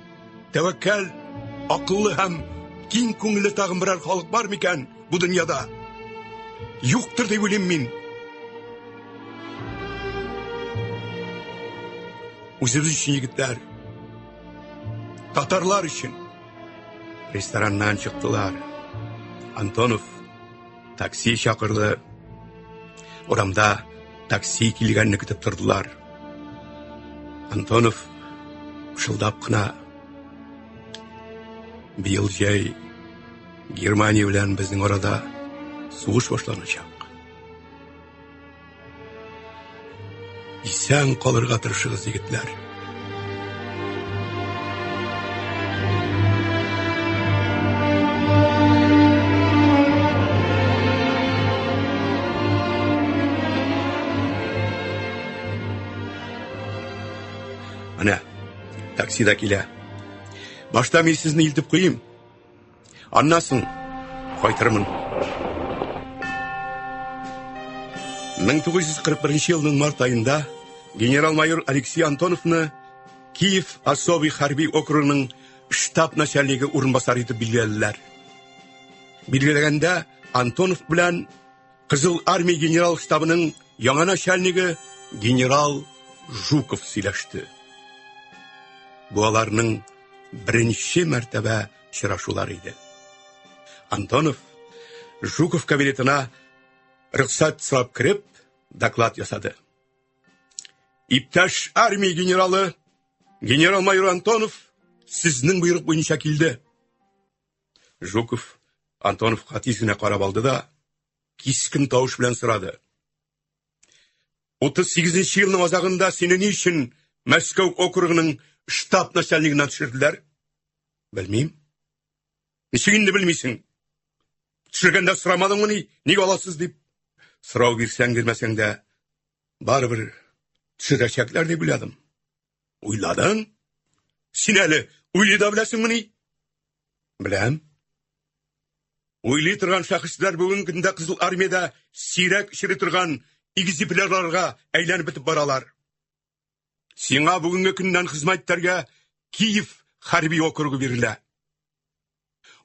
тәвәккәл, акыллы һәм киң күңелле тагын берәр халык бар микән бу дөньяда? Юктыр дип уйлыйм мин. Үзебез өчен егетләр, татарлар өчен. Рестораннан чыктылар. Антонов такси чакырды. Урамда такси килгәнне көтеп тордылар. Антонов шылдап кына: "Быел җәй Германия белән безнең арада сугыш башланачак. Исән калырга тырышыгыз, егетләр." Ана, таксида килә. Башта мин сезне илтеп куйым. Аннан соң кайтырмын. 1941 елның март айында генерал-майор Алексей Антоновны Киев Особый Харби округының штаб начальнигі орынбасары етіп белгіләделәр. Белгіләгәндә Антонов белән Кызыл армия генерал штабының яңа начальнигі генерал Жуков сөйләште. Бу аларның беренче мәртәбә очрашулары иде. Антонов Жуков кабинетына рөхсәт сорап кирип, доклад ясады. Иптәш армия генералы генерал-майор Антонов сезнең буйрык буенча килде. Жуков Антоновка тизгенә карап алды да кискен тавыш белән сорады. 38 елның азагында сине ни өчен Мәскәү округының штаб начальнигына төшерделәр? Белмим. Ничек инде белмисең? Төшергәндә сорамадыңмы ни? Ник аласыз дип? Сорау бирсәң бирмәсәң дә барыбер төшерәчәкләр дип уйладым. Уйладың? Син әле уйлый да беләсеңме ни? Беләм. Уйлый торган шәхесләр бүген көндә Кызыл армиядә сирәк очрый торган экземплярларга әйләнеп бетеп баралар. Сиңа бүгенге көндән хезмәт итәргә Киев Харби округы бирелә.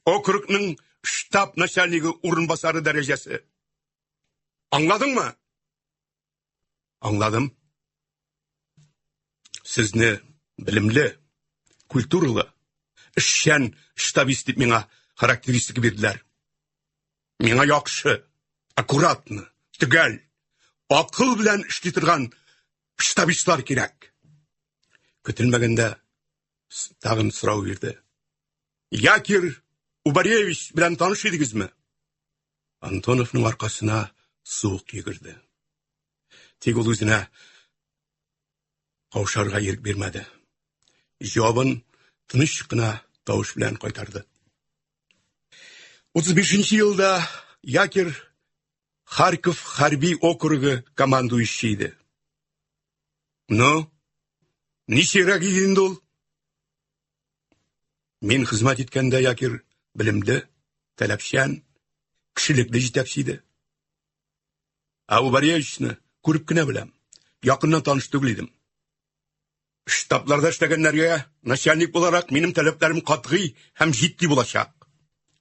Округның штаб начальнигі урынбасары дәрәҗәсе. Аңладыңмы? Аңладым. Сезне білімлі, культуралы, эшчән штабист дип миңа характеристика бирделәр. Миңа яхшы, аккуратны, төгәл, акыл белән эшли торган штабистлар кирәк. Көтелмәгәндә тагын сорау бирде. Якир Убаревич белән таныш идегезме? Антоновның аркасына суык йөгерде. Тик ул үзенә каушарга ирек бирмәде. Җавабын тыныч кына тавыш белән кайтарды. 35 елда Якир Харьков Харби округы командующий иде. Ну, ничегрәк иде инде ул? Мин хезмәт иткәндә Якир білімді, таләпшән, кішілеклі жетәкче иде. Убаревичны күреп кенә беләм, якыннан таныш түгел идем. Штабларда эшләгәннәргә начальник буларак минем таләпләрем катгый һәм җитди булачак.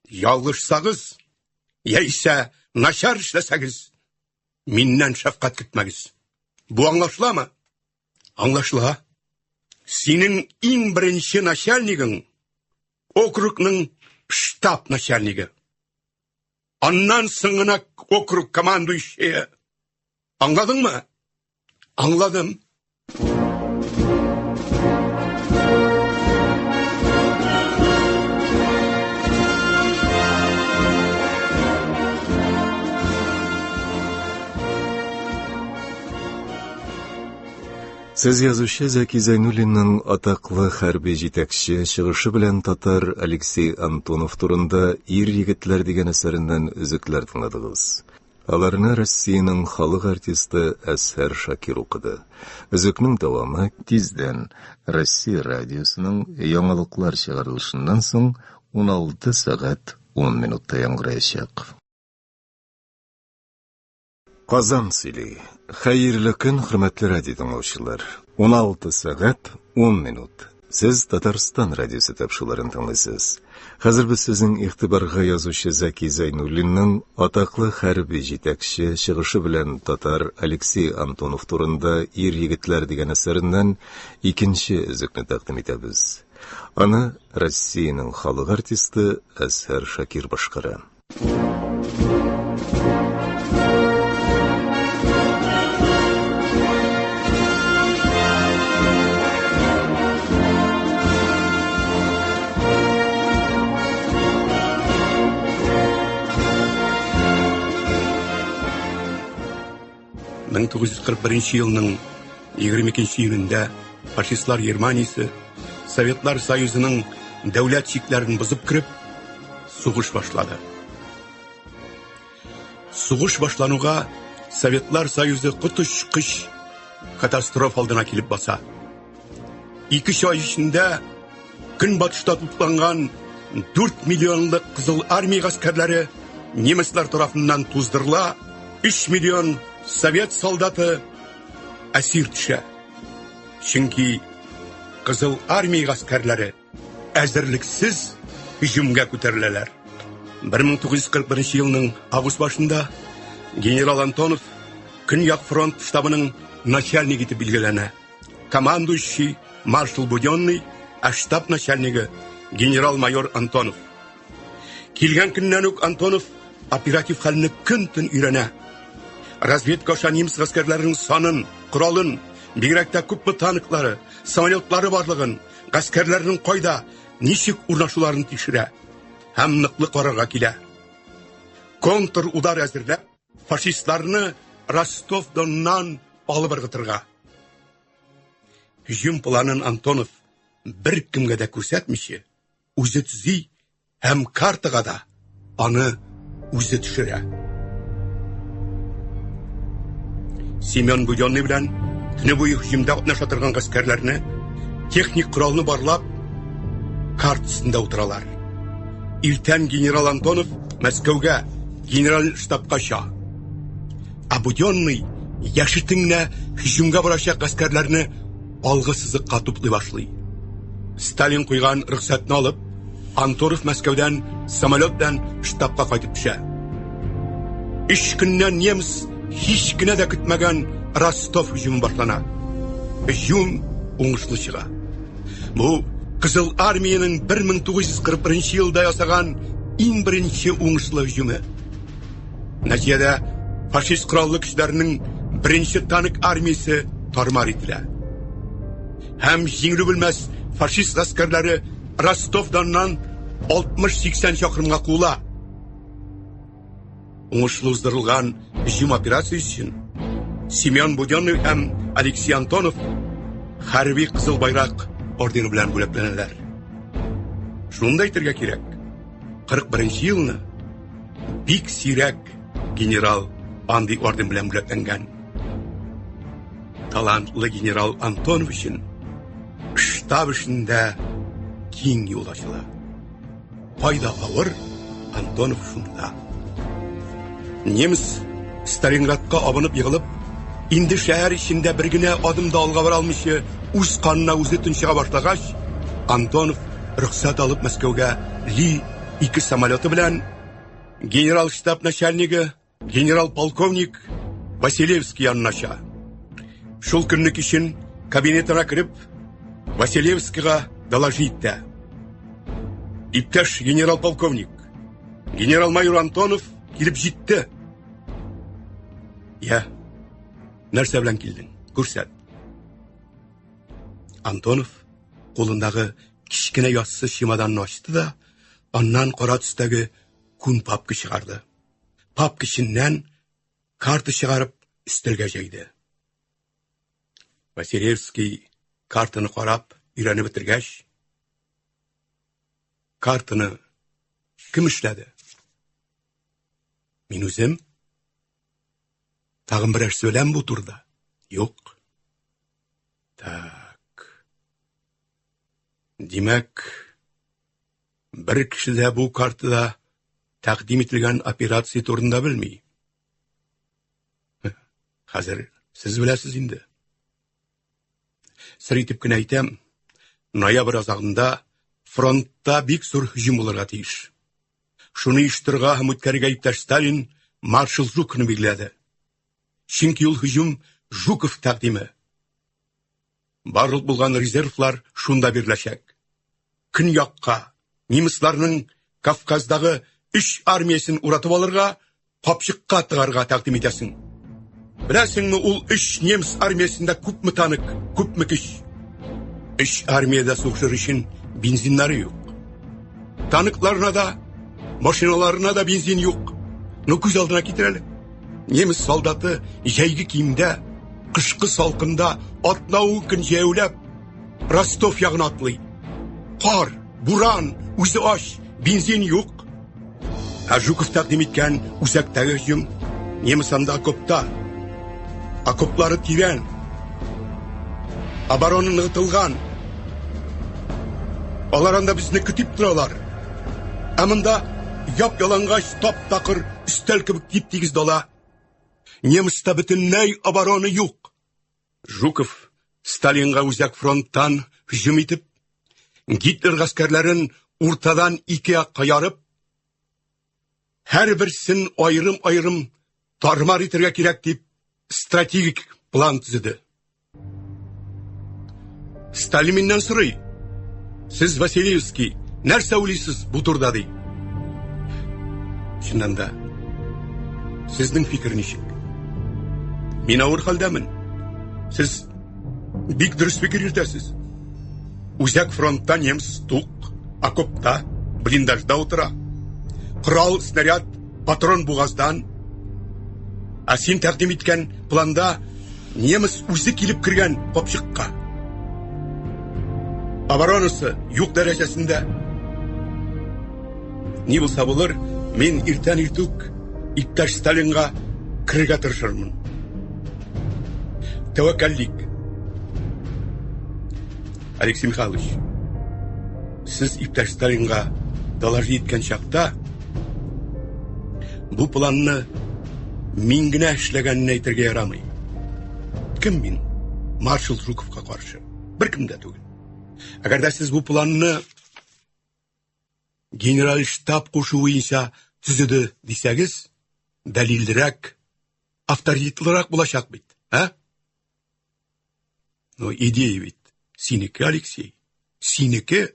Ялгышсагыз, яисә начар эшләсәгез, миннән шәфкать көтмәгез. Бу аңлашыламы? Аңлашыла. Синең иң беренче начальнигың округның штаб начальнигі. Аннан соңына округ командующие. Аңладыңмы? Аңладым. Сез язучы Зәки Зәйнуллинның атаклы хәрби җитәкче чыгышы белән татар Алексей Антонов турында «Ир егетләр» дигән әсәреннән өзекләр тыңладыгыз. Аларны Россиянең халык артисты Әсһәр Шакир укыды. Өзекнең дәвамы тиздән Россия радиосының яңалыклар чыгарылышыннан соң 16 сәгать 10 минутта яңгыраячак. Казан сөйли. Хәерле көн, хөрмәтле радио тыңлаучылар. 16 сәгать 10 минут. Сез Татарстан радиосы тапшыруларын тыңлыйсыз. Хәзер без сезнең игътибарга язучы Зәки Зәйнуллинның атаклы хәрби җитәкче чыгышы белән татар Алексей Антонов турында «Ир егетләр» дигән әсәреннән икенче өзекне тәкъдим итәбез. Аны Россиянең халык артисты Әсһәр Шакир башкара. Мен 1941 елның 22 июнендә фашистлар Германиясе Советлар Союзының дәүләт чикләрен бозып кирип, сугыш башлады. Сугыш башлануга Советлар Союзы коточкыч катастрофа алдына килеп баса. 2 ай эчендә көнбатышта тупланган 4 миллионлык Кызыл армия гаскәрләре немецлар тарафыннан туздырыла, 3 миллион Совет солдаты әсир төшә. Чөнки Кызыл армия гаскәрләре әзерлексез һөҗүмгә күтәреләләр. 1941 елның август башында генерал Антонов Көньяк фронт штабының начальник итеп билгеләнә. Командующий маршал Будённый, а штаб начальнигы генерал-майор Антонов. Килгән көннән үк Антонов оператив хәлне көн-төн өйрәнә. Разведка аша немец гаскәрләренең санын, коралын, бигрәк тә күпме танклары, самолетлары барлыгын, гаскәрләрнең кайда, ничек урнашуларын тикшерә һәм ныклы карарга килә. Контр удар әзерләп, фашистларны Ростов-Доннан алып ыргытырга. Һөҗүм планын Антонов бер кемгә дә күрсәтмичә, үзе төзи һәм картага да аны үзе төшерә. Семен Будённый белән төне буе һөҗүмдә катнаша торган гаскәрләрне техник коралны барлап картасында утыралар. Иртән генерал Антонов Мәскәүгә генераль штабка чыга. А Будённый яшитеңнә һөҗүмгә барачак гаскәрләрне алгы сызыкка туплый башлый. Сталин куйган рөхсәтне алып, Антонов Мәскәүдән самолет белән штабка кайтып төшә. 3 көннән немец һич кенә дә көтмәгән Ростов һөҗүме башлана. Һөҗүм уңышлы чыга. Бу Кызыл армияның 1941 елда ясаган иң беренче уңышлы һөҗүме. Нәтиҗәдә фашист кораллы көчләренең беренче танк армиясе тармар ителә. Һәм җиңелү белмәс фашист гаскәрләре Ростов-Доннан 60-80 чакрымга куыла. Уңышлы уздырылган һөҗүм операциясе өчен Семен Будённый һәм Алексей Антонов хәрби кызыл байрак ордены белән бүләкләнәләр. Шунда әйтергә кирәк, 41 елны бик сирәк генерал андый орден белән бүләкләнгән. Талантлы генерал Антонов өчен штаб эшендә киң юл ачыла. Кайда авыр, Антонов шунда. Немец Сталинградка абынып егылып, инде шәһәр эчендә бер генә адым да алга бара алмыйча, үз канына үзе төнчыга башлагач, Антонов рөхсәт алып Мәскәүгә Ли-2 самолеты белән генерал штаб начальнигы генерал-полковник Василевский янына чыга. Шул көнне кичен кабинетына кирип, Василевскийга доложить итә. Иптәш генерал-полковник, генерал-майор Антонов килеп җитте. Я, нәрсә белән килдең? Күрсәт. Антонов кулындагы кичкенә яссыз чемоданны ачты да, аннан кара төстәге күн папка чыгарды. Папка эченнән карта чыгарып өстәлгә җәйде. Василевский картаны карап, өйрәнеп бетергәч, картаны кем эшләде? Мин үзем? Тагын берәр сөйләм бу турда? Юк. Так. Димәк, бер кеше дә бу картада тәкъдим ителгән операция турында белми. Хәзер сез беләсез инде. Сер итеп кенә әйтәм, ноябрь азагында фронтта бик зур һөҗүм булырга тиеш. Шуны оештырырга һәм үткәрергә иптәш Сталин маршал Жуковны билгеләде. Чөнки ул һөҗүм Жуков тәкъдиме. Барлык булган резервлар шунда берләшәк. Көньякка немецларның Кавказдагы 3 армиясын уратып алырга, капчыкка тыгарга тәкъдим итәсең. Беләсеңме, ул 3 немец армиясында күпме танк, күпме көч. 3 армияда сугышыр өчен бензиннары юк. Танкларына да, машиналарына да бензин юк. Ну күз алдына китер әле. Немец солдаты җәйге киемдә, кышкы салкында атнау көн җәяүләп Ростов ягына атлый. Кар, буран, үзе аш, бензин юк. Жуков тәкъдим иткән үзәктәге һөҗүм немец анда окопта. Окоплары тирән. Оборона ныгытылган. Алар анда безне көтеп торалар. Ә монда яп-ялангач, тап-такыр өстәл кебек тип-тигез дала. Немыста бөтенләй обороны юк. Жуков Сталинга үзәк фронттан һөҗүм итеп, Гитлер гаскәрләрен уртадан ике якка ярып, һәрберсен айрым-айрым тармар итәргә кирәк дип стратегик план төзеде. Сталин миннән сорый: "Сез, Василевский, нәрсә уйлыйсыз бу турда?" ди. Чыннан да, сезнең фикер ничек? Мин авыр хәлдәмен. Сез бик дөрес фикер йөртәсез. Үзәк фронттан немец тук, окопта, блиндажда утыра. Корал, снаряд, патрон бугаздан. Ә син тәкъдим иткән планда немец үзе килеп кергән капчыкка. Оборонасы юк дәрәҗәсендә. Ни булса булыр, мин иртән иртүк иптәш Сталинга кирергә тырышырмын. Тәвәккәллек. Алексей Михайлович, сез иптәш Сталинга доложить иткән чакта бу планны мин генә эшләгәнне әйтергә ярамый. Кем мин? Маршал Жуковка каршы. Беркем дә түгел. Әгәр дә сез бу планны генераль штаб кушу буенча төзеде дисәгез, дәлиллерәк, авторитетлырак булачак бит, а? Но идея бит синеке, Алексей. Синеке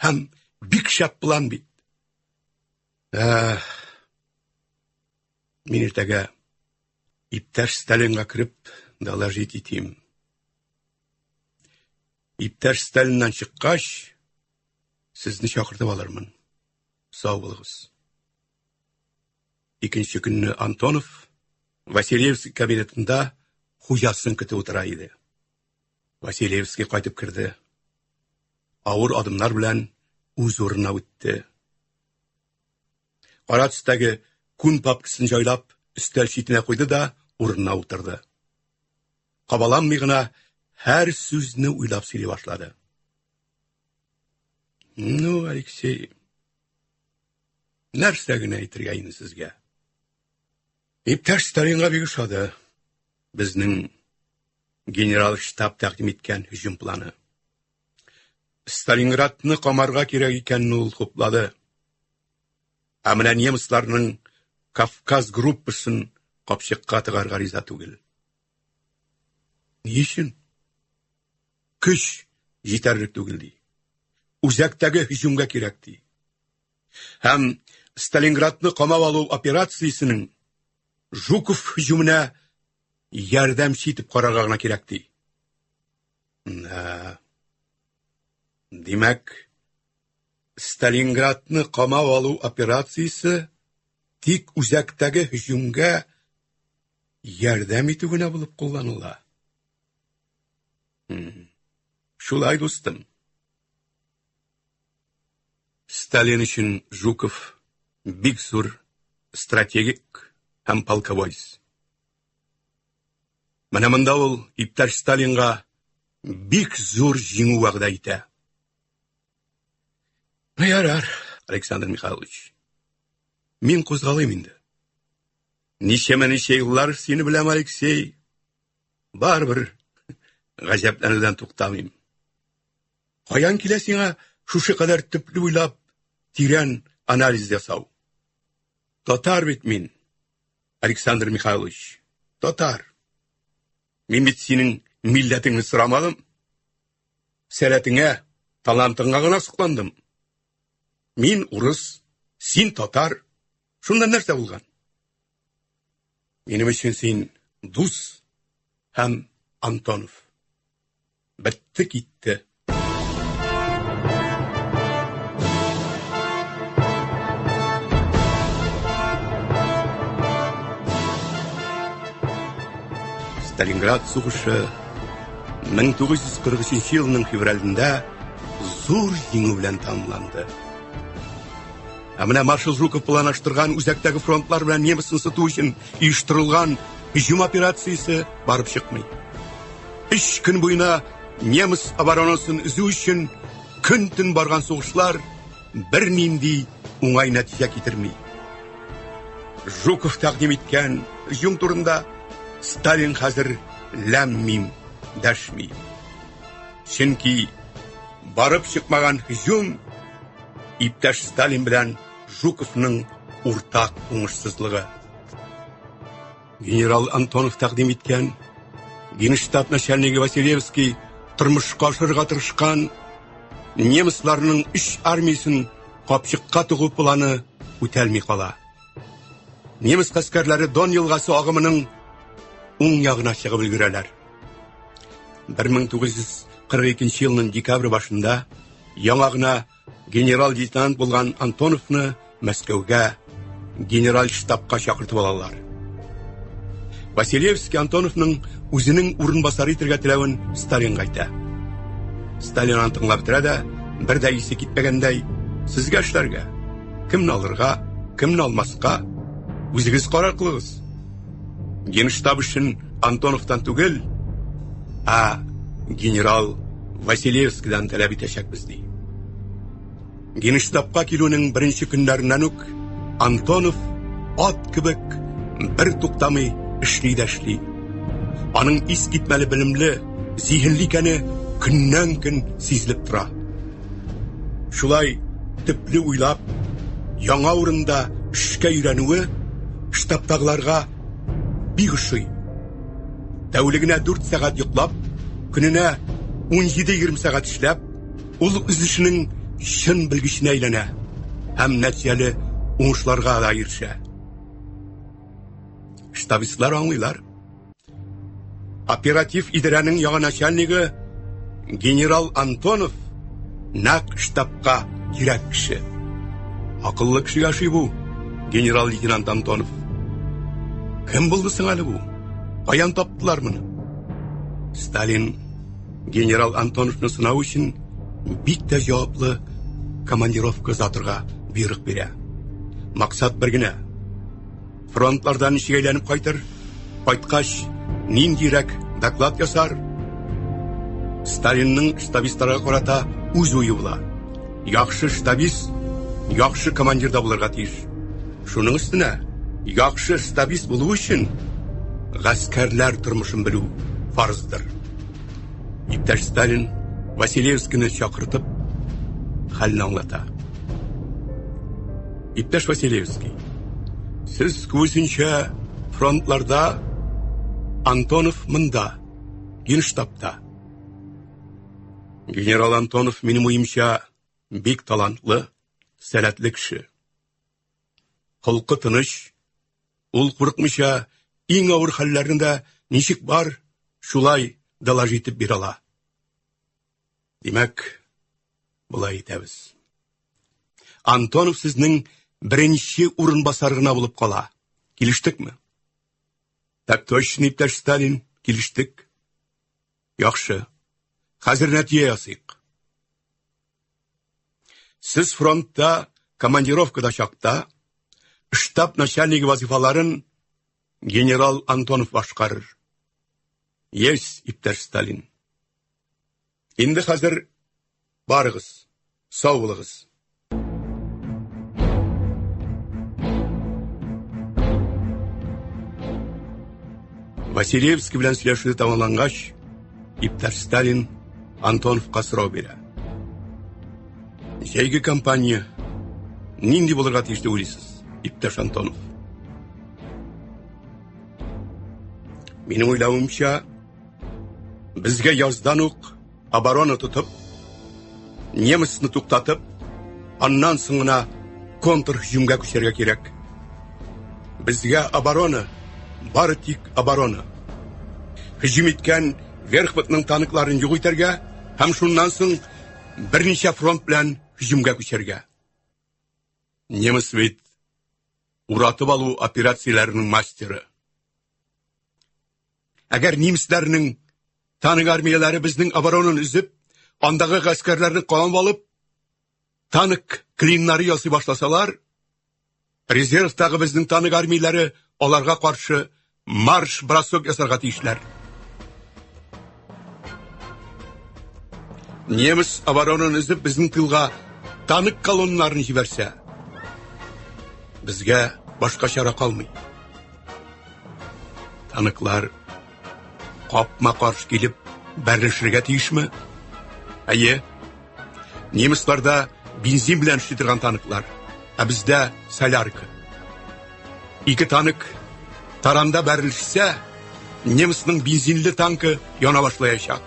һәм бик шәп план бит. Мин иртәгә иптәш Сталинга кирип доложить итим. Иптәш Сталиннан чыккач, сезне чакыртып алырмын. Сау булыгыз. Икенче көнне Антонов Василевский кабинетында хуҗасын көтеп утыра иде. Василевский кайтып кирде. Авыр адымнар белән үз урынына үтте. Кара төстәге күн папкасын җайлап, өстәл читенә куйды да урынына утырды. Кабаламый гына һәр сүзне уйлап сөйли башлады. Ну, Алексей, нәрсә генә әйтергә инде сезгә? Иптәш Сталинга бик ошады безнең генераль штаб тәкъдим иткән һөҗүм планы. Сталинградны камарга кирәк икәнне ул хуплады. Ә менә немецларның Кавказ группасын капчыкка тыгарга риза түгел. Ни өчен? Көч җитәрлек түгел ди. Үзәктәге һөҗүмгә кирәк ди. Һәм Сталинградны камап алу операциясының Жуков һөҗүменә ярдәмче итеп карарга гына кирәк ди. Димәк, Сталинградны камап алу операциясе тик үзәктәге һөҗүмгә ярдәм итү генә булып кулланыла. Шулай, дустым. Сталин өчен Жуков бик зур стратегик һәм полководец. Менә монда ул иптәш Сталинга бик зур җиңү вәгъдә итә. Ярар, Александр Михайлович. Мин кузгалыйм инде. Ничә еллар сине беләм, Алексей. Барбер гаҗәпләнүдән туктамыйм. Каян килә сиңа шушы кадәр төпле уйлап, тирән анализ ясау? Татар бит мин, Александр Михайлович. Татар. Мин бит синең милләтеңне сорамадым. Сәләтеңә, талантыңа гына сокландым. Мин урыс, син татар. Шунда нәрсә булган? Минем өчен син дус һәм Антонов. Бетте китте. Сталинград сугышы 1943 елның февралендә зур җиңү белән тәмамланды. Ә менә маршал Жуков планлаштырган үзәктәге фронтлар белән немецны сыту өчен оештырылган һөҗүм операциясе барып чыкмый. 3 көн буена немец оборонасын үзү өчен көн-төн барган сугышлар бернинди уңай нәтиҗә китерми. Жуков тәкъдим иткән hüjum турында Сталин хәзер ләм-мим дәшми. Чөнки барып чыкмаган hüjum иптәш Сталин белән Жуковның уртак уңышсызлыгы. Генерал Антонов тәкъдим иткән, Генштаб начальнигы Василевский тормышка ашырга тырышкан, немецларның 3 армиясын капчыкка тыгу планы үтәлми кала. Немец гаскәрләре Дон елгасы агымының уң ягына чыгып өлгерәләр. 1942 елның декабрь башында яңа гына генерал-лейтенант булган Антоновны Мәскәүгә генераль штабка чакыртып алалар. Василевский Антоновның үзенең урынбасары итәргә теләвен Сталинга әйтә. Сталин аны тыңлап тора да, бер дә исе китмәгәндәй, сезгә эшләргә, кемне алырга, кемне алмаска, үзегез карар кылыгыз. Генштаб өчен Антоновтан түгел, генерал Василевскийдан таләп итәчәкбез ди. Генштабка килүнең беренче көннәреннән үк Антонов ат кебек бер туктамый эшли дә эшли. Аның ис китмәле белемле, зиһенле икәне көннән-көн сизелеп тора. Шулай төпле уйлап, яңа урында эшкә өйрәнүе штабтагыларга бик ошый. Тәүлегенә 4 сәгать йоклап, көненә 17-20 сәгать эшләп, ул үз эшенең чын белгеченә әйләнә һәм нәтиҗәле уңышларга да ирешә. Штабистлар аңлыйлар. Оператив идарәнең яңа начальнигы генерал Антонов нәкъ штабка кирәк кеше. Акыллы кеше яши бу, генерал-лейтенант Антонов. Кем булды соң әле бу? Каян таптылар моны? Сталин генерал Антоновны сынау өчен бик тә җаваплы командировка затырга бирек бирә. Максат бер генә. Фронтлардан ничек әйләнеп кайтыр, кайткач ниндирәк доклад ясар. Сталинның штабистларга карата үз уе була. Яхшы штабист, яхшы командирда булырга тиеш. Шуның өстенә, яхшы штабист булу өчен гаскәрләр тормышын белү фарыздыр. Иптәш Сталин Василевскийны чакыртып хәлне аңлата. Иптәш Василевский, сез күзенчә фронтларда, Антонов монда, Генштабта. Генерал Антонов минем уемча бик талантлы, сәләтле кеше. Холкы тыныч, ул курыкмыйча иң авыр хәлләрендә ничек бар, шулай доложить итеп бирә ала. Димәк, булай итәбез. Антонов сезнең беренче урынбасар гына булып кала. Килештекме? Так точно, иптәш Сталин, килештек. Яхшы. Хәзер нәтиҗә ясыйк. Сез фронтта, командировкада чакта, штаб начальнигы вазифаларын генерал Антонов башкарыр. Yes, иптәш Сталин. Инде хәзер барыгыз, сау булыгыз. Василевский белән сөйләшү тамамлангач, иптәш Сталин Антоновка сорау бирә. Җәйге кампания нинди булырга тиеш дип уйлыйсыз, иптәш Антонов? Минем уйлавымча, безгә яздан ук оборона тотып, немецны туктатып, аннан соң гына контрһөҗүмгә күчәргә кирәк. Безгә оборона, бары тик оборона. Һөҗүм иткән Верховның танкларын юк итәргә һәм шуннан соң берничә фронт белән һөҗүмгә күчәргә. Немец бит уратып алу операцияләренең мастеры. Әгәр немецләрнең танк армияләре безнең оборонаны үзеп, андагы гаскәрләрне калып алып, танк клиннары ясый башласалар, резервтагы безнең танк армияләре аларга каршы марш-бросок ясарга тиешләр. Немец оборонаны үзеп безнең тылга танк колонналарын җибәрсә, безгә башка чара калмый. Танықлар қапма-қарсы келіп бәрілішірге тиішмі? Әйе, немісларда бензин білән шетірған танықлар, бізде солярка. Екі танық таранда бәрілішсе, немісінің бензинлі танкі яна башлаяшақ.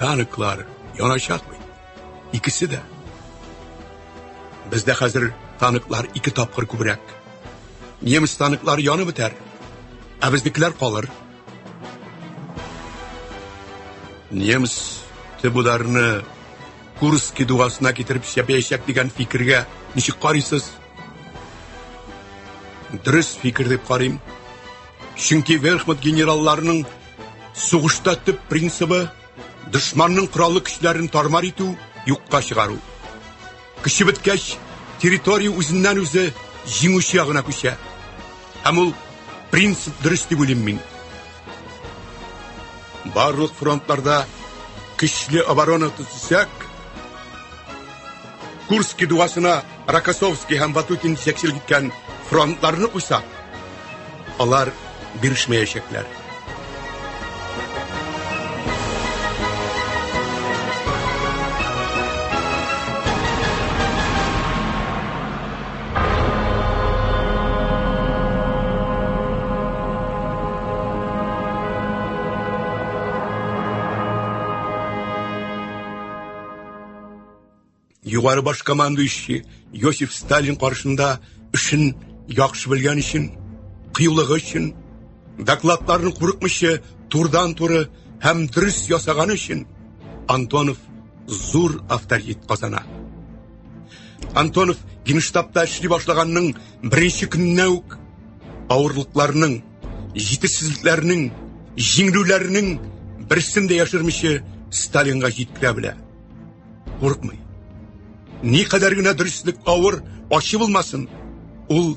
Танықлар янашақ бай, икісі де. Бізде қазір танықлар екі тапқыр көбірек. Неміс танықлар яны бітер, біздікілер қалыр. Неміс бұларны Курский дуғасына кетіріп шәпейшек деген фикірге нешік қарайсыз? Дұрыс фикір деп қарайым. Чүнки верхмут генералларының соғышта түп принцибі дұшманның құралы күшлерін тармар ету, юққа шығару. Кіші біткәш территория өзінен өзі жеңуші ағына көше. Әм ол принцип дұрыс деп өлем мен. Барлық фронтларда күшлі оборона тұтысак, Курский дуғасына Рокоссовский һәм Ватутин шәкшіл кеткен фронтларны қойсақ, алар бірішмейешеклер. Юғары баш командующий Йосиф Сталин қаршында үшін яқшы білген үшін, қиылығы үшін, докладларын құрықмышы турдан-туры һәм дұрыс ясаған үшін Антонов зур авторитет қазана. Антонов генштабта эшли башлағанның бірінші күнінен үк ауырлықларының, жетіссізліктерінің, жеңілулерінің бірсінде яшырмышы Сталинға жеткіре біле. Қорықмай. Ни қадар гына дұрыслық ауыр ашы болмасын, ол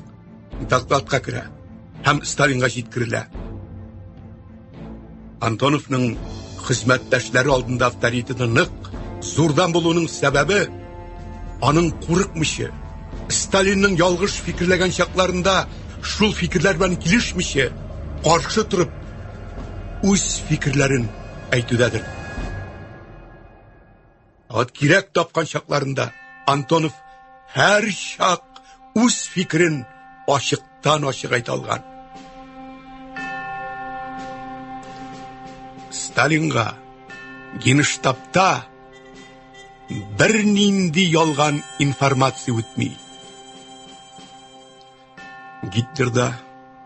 докладқа кіре, һәм Сталинға жеткіріле. Антоновның қызметтәшлері алдында авторитеті нық, зурдан болуының сәбәбі, аның қорықмышы, Сталинның ялғыш фикірлеген шақларында шул фикірлермен келішміші, қаршы тұрып, өз фикірлерін әйтудәдір. Ат керек тапқан шақларында Антонов әр шақ өз фикірін ашықтан ашық айта алған. Сталинға генштабта бір нинди ялған информация өтмей. Гитлерда,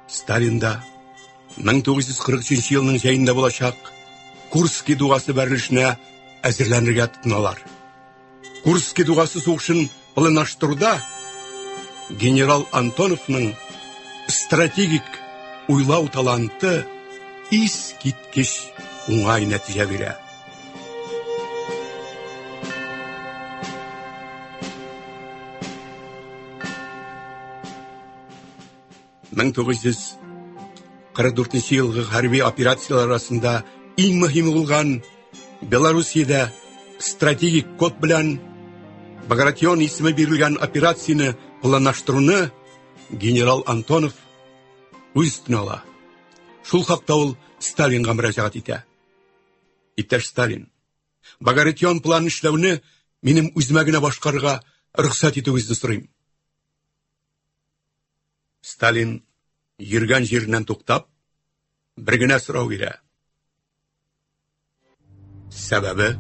Сталинда 1943 жылының жайында болашақ Курский дуғасы бәрілішіне әзірленерге тұтыналар. Курский дуғасы соғышын планаштыруда генерал Антоновның стратегик ойлау таланты ис кеткеш оңай нәтиже бере. Мен 1944 жылғы хәрби операциялар арасында ең мөһим болған Белоруссияда стратегик код белән Багратион исеме бирелгән операцияны планлаштыруны генерал Антонов үз өстенә ала. Шул хакта ул Сталинга мөрәҗәгать итә. Иптәш Сталин, Багратион планын эшләүне минем үземә генә башкарырга рөхсәт итүегезне сорыйм. Сталин йөргән җиреннән туктап, бер генә сорау бирә. Сәбәбе?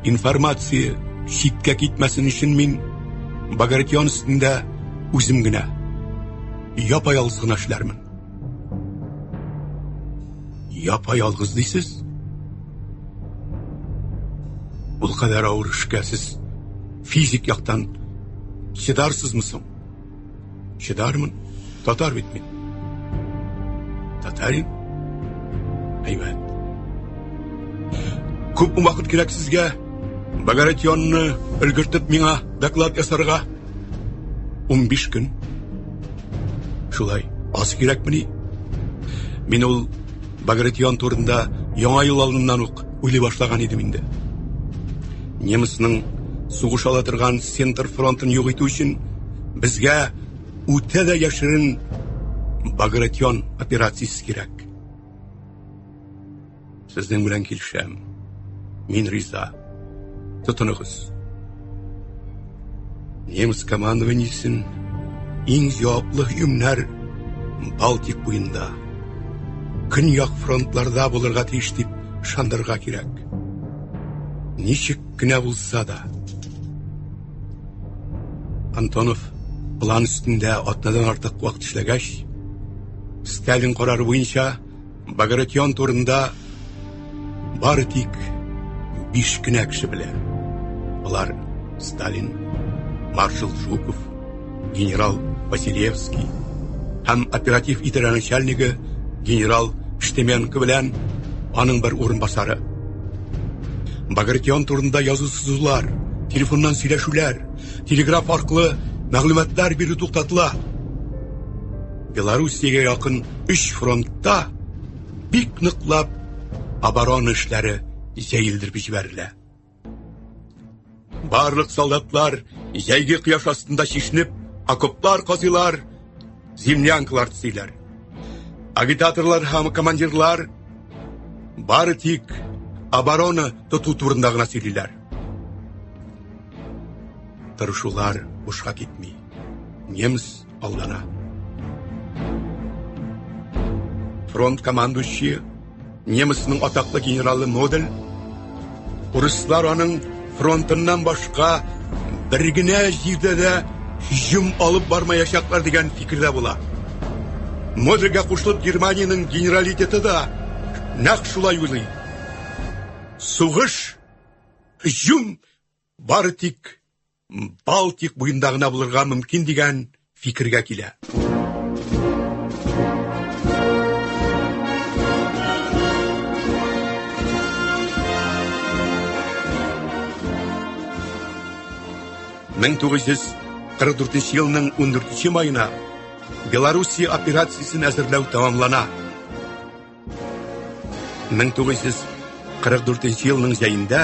Информация шиткә китмәсен өчен мин Багратион өстендә үзем генә япа-ялгыз гына эшләрмен. Япа-ялгыз дисез? Бу кадәр авыр эшкә сез физик яктан чыдарсызмы соң? Чыдармын, татар бит мин. Татарин? Әйбәт. Күп вакыт кирәк сезгә Багратионны өлгертеп миңа доклад ясарга. 15 көн. Шулай, аз кирәкмени? Мин ул Багратион турында яңа ел алдыннан ук уйлый башлаган идем инде. Немецның сугыш ала торган Центр фронтын юк итү өчен безгә үтә дә яшерен Багратион операциясе кирәк. Сезнең белән килешәм. Мин риза. Тотыныгыз. Немец командованиесен иң җаваплы юмнар Балтик буенда, Көньяк фронтларда булырга тиеш дип шандырга кирәк. Ничек кенә булса да. Антонов план өстендә атнадан артык вакыт эшләгәч, Сталин карары буенча Багратион турында бары тик 5 кенә кеше белә. Алар Сталин, маршал Жуков, генерал Василевский һәм оператив итара начальнигы генерал Штеменко белән аның бер урынбасары. Багратион турында язу сызулар, телефоннан сөйләшүләр, телеграф аркылы мәгълүматлар бирү туктатыла. Белоруссиягә якын 3 фронтта бик ныклап оборона эшләре җәелдереп җибәрелә. Барлык солдатлар җәйге кояш астында чишенеп, окоплар казыйлар, землянкалар төзиләр. Агитаторлар һәм командирлар бары тик оборона тоту турында гына сөйлиләр. Тырышулар бушка китми. Немец алдана. Фронт командующие, немецның атаклы генералы Модель, урыслар аның фронтыннан башка бер генә җирдә дә һөҗүм алып бармаячаклар дигән фикердә була. Модельгә кушылып Германиянең генералитеты да нәкъ шулай уйлый. Сугыш, һөҗүм бары тик Балтик буенда гына булырга мөмкин дигән фикергә килә. Мен 1944 елның 14 майына Белоруссия операциясын әзерләү тәмамлана. 1944 елның җәендә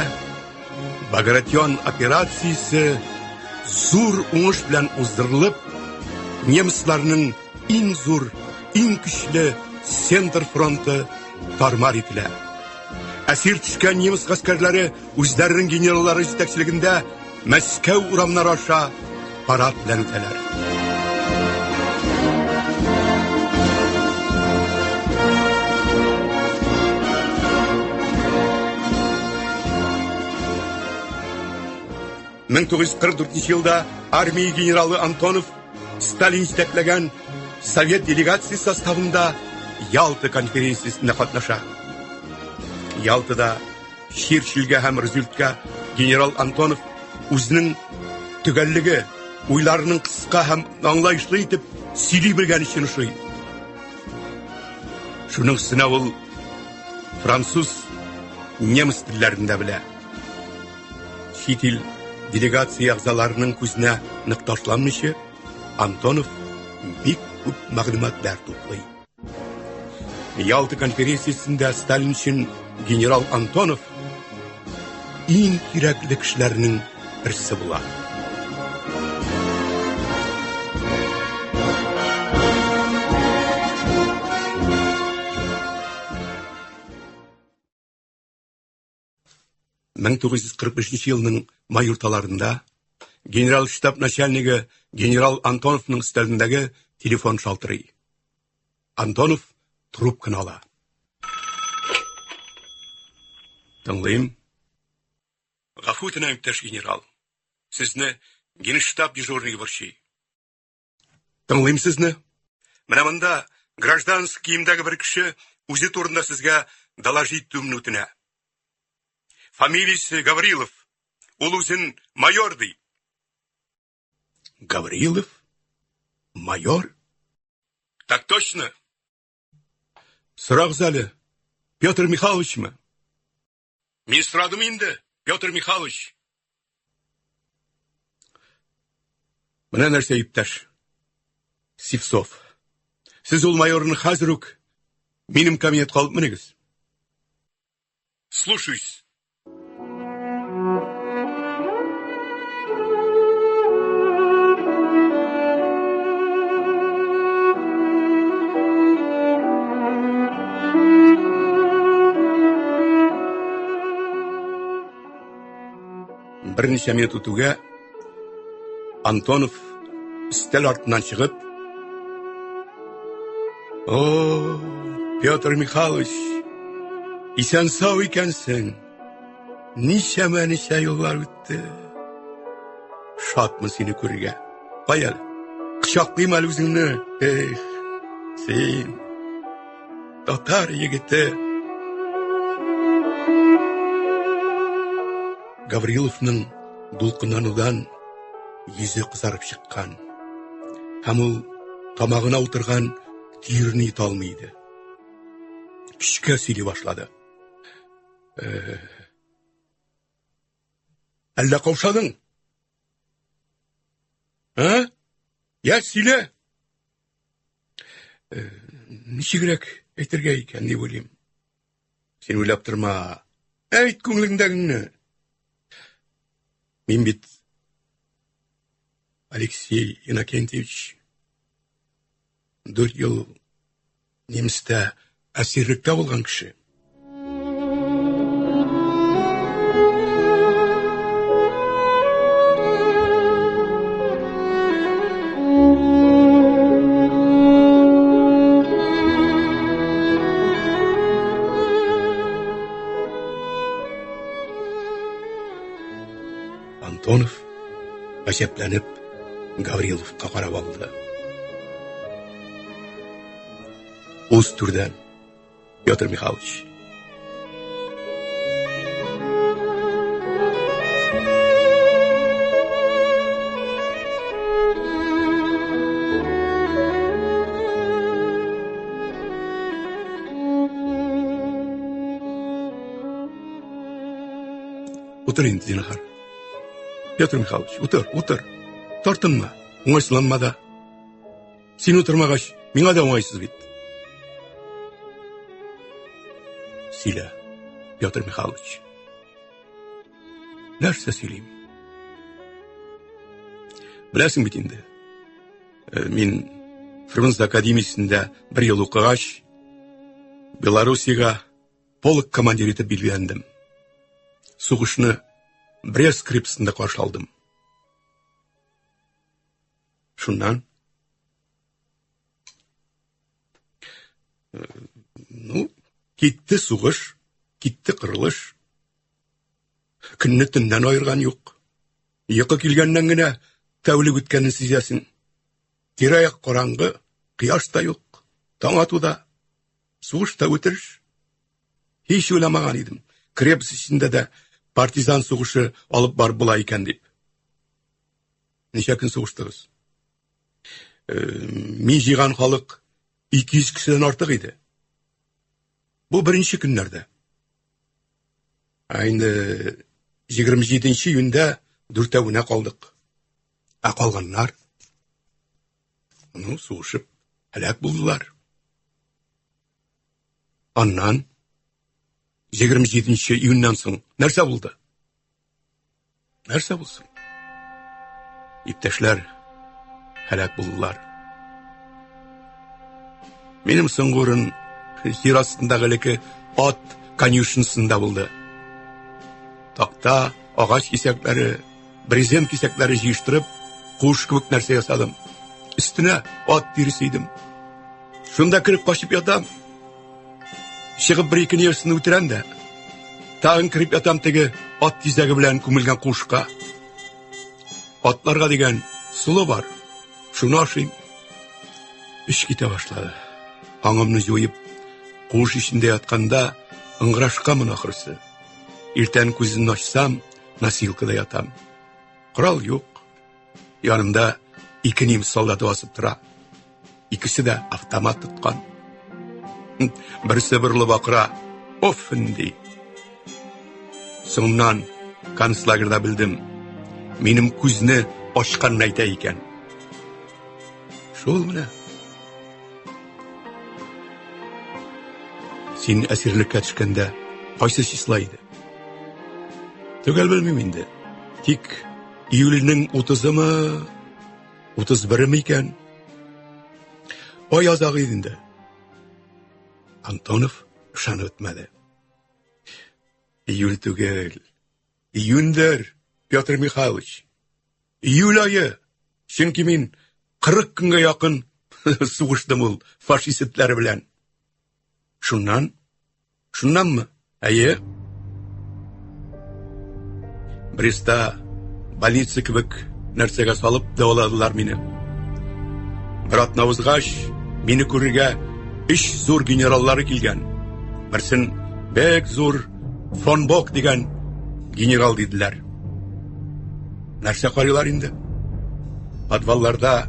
Багратион операциясе зур уңыш белән уздырылып, немецларның иң зур, иң көчле Центр фронты тармар ителә. Әсир төшкән немец гаскәрләре үзләренең генераллары җитәкчелегендә Мәскәү урамнары аша парад белән үтәләр. Мен 1944 елда армия генералы Антонов Сталин җитәкләгән Совет делегация составында Ялта конференциясендә катнаша. Ялтада Черчилльгә һәм Рузвельтка генерал Антонов үзенең төгәллеге, уйларының кыска һәм аңлаешлы итеп сөйли белгән өчен ошый. Шуның өстенә ул француз, немец телләрендә белә. Чит ил делегация әгъзаларының күзенә нык ташланмыйча, Антонов бик күп мәгълүматлар туплый. Ялта конференциясендә Сталин өчен генерал Антонов иң кирәкле кешеләрнең берсе була. Мен 1945 елның май урталарында генерал штаб начальнигы генерал Антоновның өстәлендәге телефон шалтырый. Антонов трубканы ала. Тыңлыйм. Гафу итегез, иптәш генерал. Сезне генштаб дежурный борчый. Тыңлыйм сезне. Менә монда гражданский киемдәге бер кеше үзе турында сезгә доложить итүемне үтенә. Фамилиясе Гаврилов. Ул үзен майор ди. Гаврилов? Майор? Так точно. Сорагыз әле. Петр Михайловичмы? Мин сорадым инде, Петр Михайлович. Менә нәрсә, иптәш Сивцов. Сез ул майорны хәзер үк минем кабинетка алып менегез. Слушаюсь. Бірнеше минут үтүгә Антонов стел артынан чыгып: "О, Петр Михайлович, исән сау икәнсең. Ничә еллар үтте. Шатмын сине күрергә. Кая? Кочаклыйм әле үзеңне. Эх, син татар егете." Гавриловның дулкынланудан йөзе кызарып чыккан. Һәм ул тамагына утырган тирне ит алмый. Көчкә сөйли башлады. Әллә каушадың? Я, сөйлә. Ничегрәк әйтергә икән, дип уйлыйм. Син уйлап торма. Әйт күңелеңдәгеңне. Мин бит Алексей Иннокентьевич 4 ел немістә әсирлектә булган кеше. Антонов гаҗәпләнеп Гавриловка карап алды. Үз түрдән, Петр Михайлович. Утыр инде, зинһар. Петр Михайлович, утыр. Тартынма, уңайсызланма да. Син утырмагач, миңа да уңайсыз бит. Сөйлә, Петр Михайлович. Нәрсә сөйлим? Беләсең бит инде. Мин Фрунзе академиясендә 1 ел укыгач, Белоруссиягә полк командиры итеп билгеләндем. Сугышны Брест крепостендә каршы алдым. Шуннан китте сугыш, китте кырылыш. Көнне төннән айырган юк. Йокы килгәннән генә тәүлек үткәнен сизәсең. Тирә-як караңгы, кояш та юк, таң атуда, сугышта үтереш. Һич уйламаган идем. Крепость эчендә дә партизан сугышы алып бар була икән дип. Ничә көн сугыштыгыз? Мин җыйган халык 200 кешедән артык иде. Бу беренче көннәрдә. Инде 27 июньдә 4-әвенә калдык. Калганнар сугышып һәлак булдылар. Аннан 27 июньнән соң нәрсә булды? Нәрсә булсын? Иптәшләр һәлак булдылар. Минем соңгы җир астындагы ат конюшнасында булды. Такта, агач кисәкләре, брезент кисәкләре җыештырып, куш кебек нәрсә ясадым. Өстенә ат тиресе идем. Шунда киреп качып ятам. Чыгып 1-2 яшьне үтерәм дә. Тагын кирип ятам теге ат тизәге белән күмелгән кушка. Атларга дигән сулы бар. Шуны ашыйм. Эш китә башлады. Аңымны җуеп, куш ичендә ятканда ыңгырашканмын ахырсы. Иртән күземне ачсам, носилкада ятам. Корал юк. Янымда 2 немец солдаты басып тора. Икесе дә автомат тоткан. Берсе берле бакыра, оффенди. Соңнан концлагерда белдем. Минем күзне ачканны әйтә икән. Шул менә. Син әсирлеккә төшкәндә кайсы числа иде? Төгәл белмим инде. Тик июльнең 30-мы, 31-ме икән? Ай азагы инде. Антонов ышанып бетмәде. Июль түгел, июньдер, Петр Михайлович, июль айы, чөнки мин 40 көнгә якын сугыштым ул фашистлар белән. Шуннанмы? Әйе. Бреста больница кебек нәрсәгә салып дәваладылар мине. Бер атна узгач, мине күрергә 3 зур генераллары килгән. Берсен бәк зур фон Бок дигән генерал диделәр. Нәрсә карыйлар инде? Подвалларда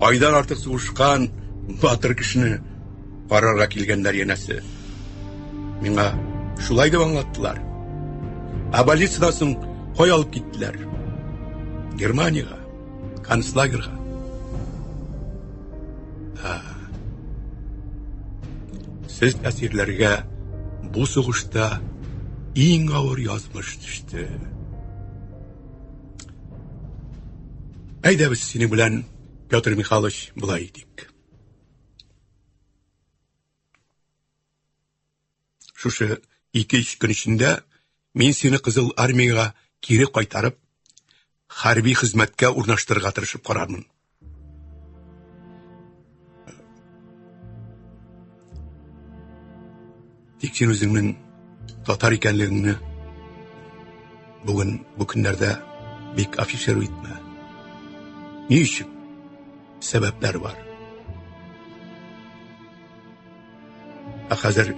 айдан артык сугышкан батыр кешене карарга килгәннәр янәсе. Миңа шулай дип аңлаттылар. А больницадан соң кая алып киттеләр? Германияга, концлагерга. Сез әсирләргә бу сугышта иң авыр язмыш төште. Әйдәбез синең белән, Петр Михайлович, булай идек. Шушы 2-3 көн эчендә мин сине Кызыл армиягә кире кайтарып, хәрби хезмәткә урнаштырырга тырышып карармын. Тик син үзеңнең татар икәнлегеңне бүген бу көннәрдә бик афишер итмә. Ни өчен? Сәбәпләр бар. Хәзер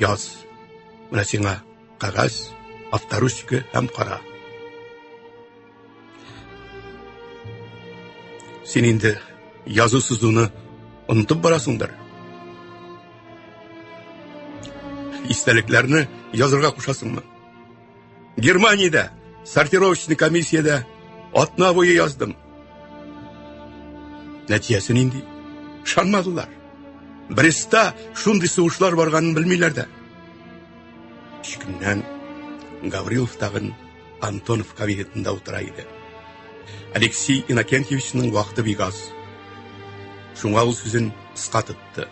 яз. Менә сиңа кагаз, авторучка һәм кара. Син инде язу сызуны онытып барасыңдыр. Истәлекләрне язырга кушасыңмы? Германиядә, сортировочный комиссиядә атна буе яздым. Нәтиҗәсе нинди? Шанмадылар. Бреста шундый сугышлар барганын белмиләр дә. Кичкеннән Гаврилов тагын Антонов кабинетында утыра иде. Алексей Иннокентьевичның вакыты бик аз. Шуңа ул сүзен кыска тотты.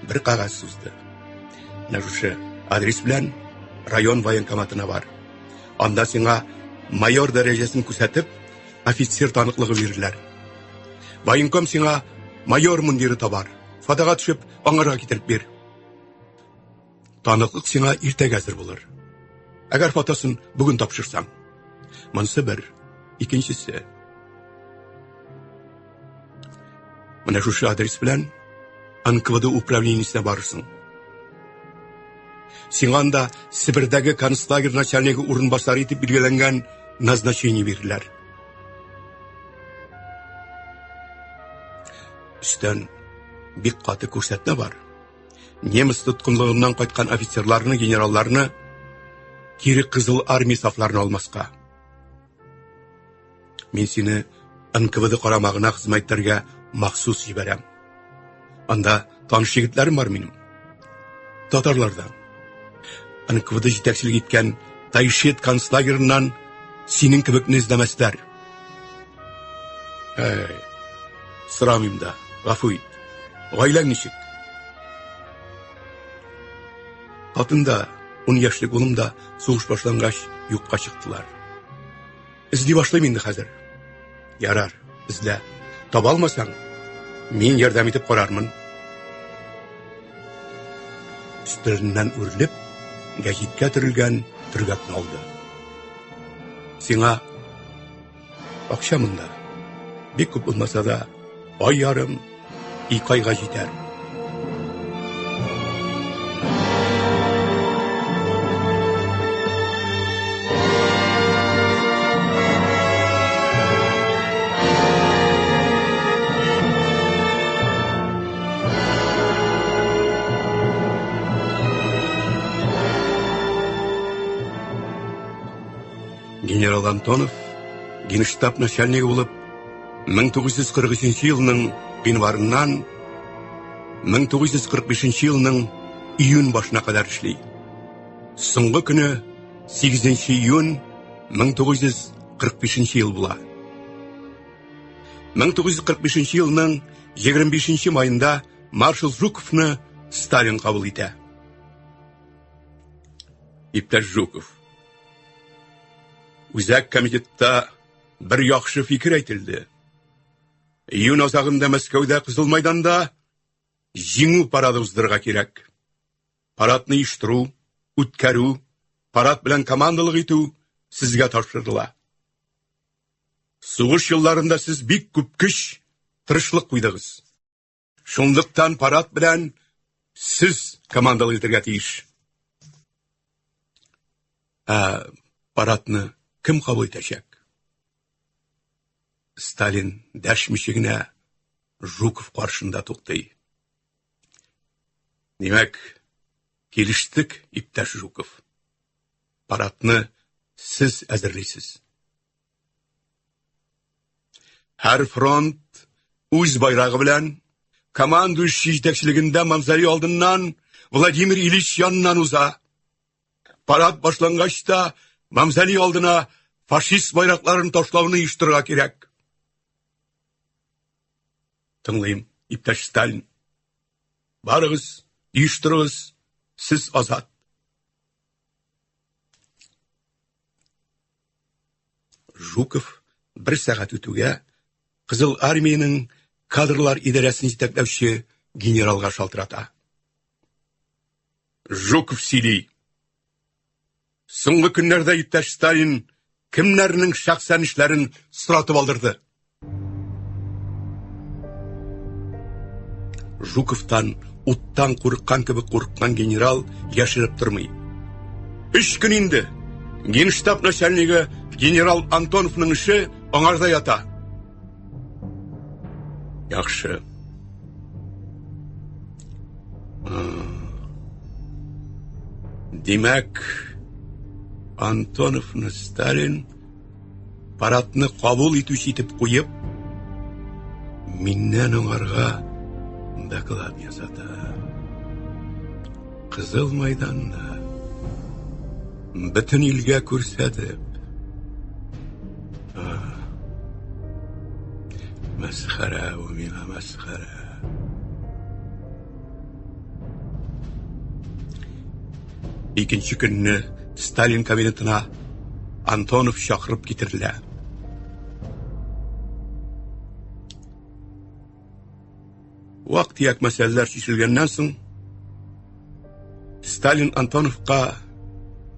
Бер кагаз сузды. Нәҗүше адрес белән район военкоматына бар. Анда сиңа майор дәрәҗәсен күрсәтеп, офицер таныклыгы бирерләр. Военком сиңа майор мундиры табар. Фотога төшеп, аңарга китереп бир. Таныклык сиңа иртәгә әзер булыр. Әгәр фотосын бүген тапшырсаң. Монсы бер, икенчесе. Менә шушы адрес белән НКВД управлениесенә барырсың. Сиңа анда Сибирдәге концлагерь начальнигы урынбасары итеп билгеләнгән назначение бирерләр. Үстән бик каты күрсәтмә бар. Немец тоткынлыгыннан кайткан офицерларны, генералларны кире Кызыл армия сафларына алмаска. Мин сине НКВД карамагына хезмәттәргә махсус җибәрәм. Анда таныш егетләрем бар минем. Татарлардан. НКВД җитәкчелек иткән Тайшет концлагерыннан синең кебекне эзләмәсләр. Сорамыйм да, гафу ит. Гаиләң ничек? Хатында 10 яшьлек улым да сугыш башлангач юкка чыктылар. Эзли башлыйм инде хәзер. Ярар, эзлә. Таба алмасаң, мин ярдәм итеп карармын. Өстәленнән үрелеп, гәҗиткә төрелгән төргәкне алды. Сиңа акча монда. Бик күп булмаса да, ай ярым, 2 айга җитәр. Генерал Антонов генштаб начальнигы булып 1943 елның январыннан 1945 елның июнь башына кадәр эшли. Соңгы көне 8 июнь 1945 ел була. 1945 елның 25 майында маршал Жуковны Сталин кабул итә. Иптәш Жуков, Үзәк комитетта бір яхшы фикер әйтелде. Июнь азагында Мәскәүдә Кызыл мәйданда җиңү парады уздырырга кирәк. Парадны оештыру, үткәрү, парад белән командалык итү сезгә тапшырыла. Сугыш елларында сез бик күп көч, тырышлык куйдыгыз. Шундыктан парад белән сез командалык итәргә тиеш. Парадны кем кабул итәчәк? Сталин дәшмичә генә Жуков каршында туктый. Димәк, килештек, иптәш Жуков. Парадны сез әзерлисез. Һәр фронт үз байрагы белән, командующий җитәкчелегендә Мавзолей алдыннан Владимир Ильич яныннан уза. Парад башлангач та Мавзолей алдына фашист байракларын ташлауны оештырырга кирәк. Тыңлыйм, иптәш Сталин. Барыгыз, оештырыгыз, сез азат. Жуков бер сәгать үтүгә Кызыл армиянең кадрлар идарәсен җитәкләүче генералга шалтырата. Жуков сөйли. Соңгы көннәрдә иптәш Сталин кемнәрнең шәхсән эшләрен соратып алдырды. Жуковтан уттан курыккан кебек курыккан генерал яшереп тормый. 3 көн инде Генштаб начальнигы генерал Антоновның эше аңарда ята. Яхшы. Димәк, Антоновны Сталин парадны кабул итүче итеп куеп, миннән аңарга доклад ясата. Кызыл мәйданны бөтен илгә күрсәтеп, мәсхәрә у миңа мәсхәрә. Икенче көнне Сталин кабинетына Антонов чакырып китерелә. Вак-төяк мәсьәләләр чишелгәннән соң, Сталин Антоновка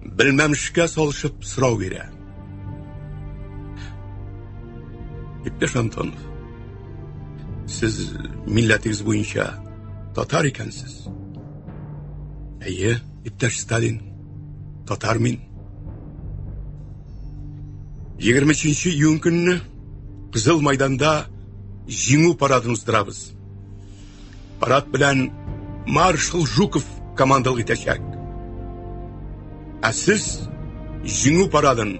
белмәмешкә салышып сорау бирә. Иптәш Антонов, сез милләтегез буенча татар икәнсез. Әйе, иптәш Сталин, татар мин. 23 июнь көнне Кызыл мәйданда җиңү парадын уздырабыз. Парад белән маршал Жуков командалык итәчәк. Ә сез җиңү парадын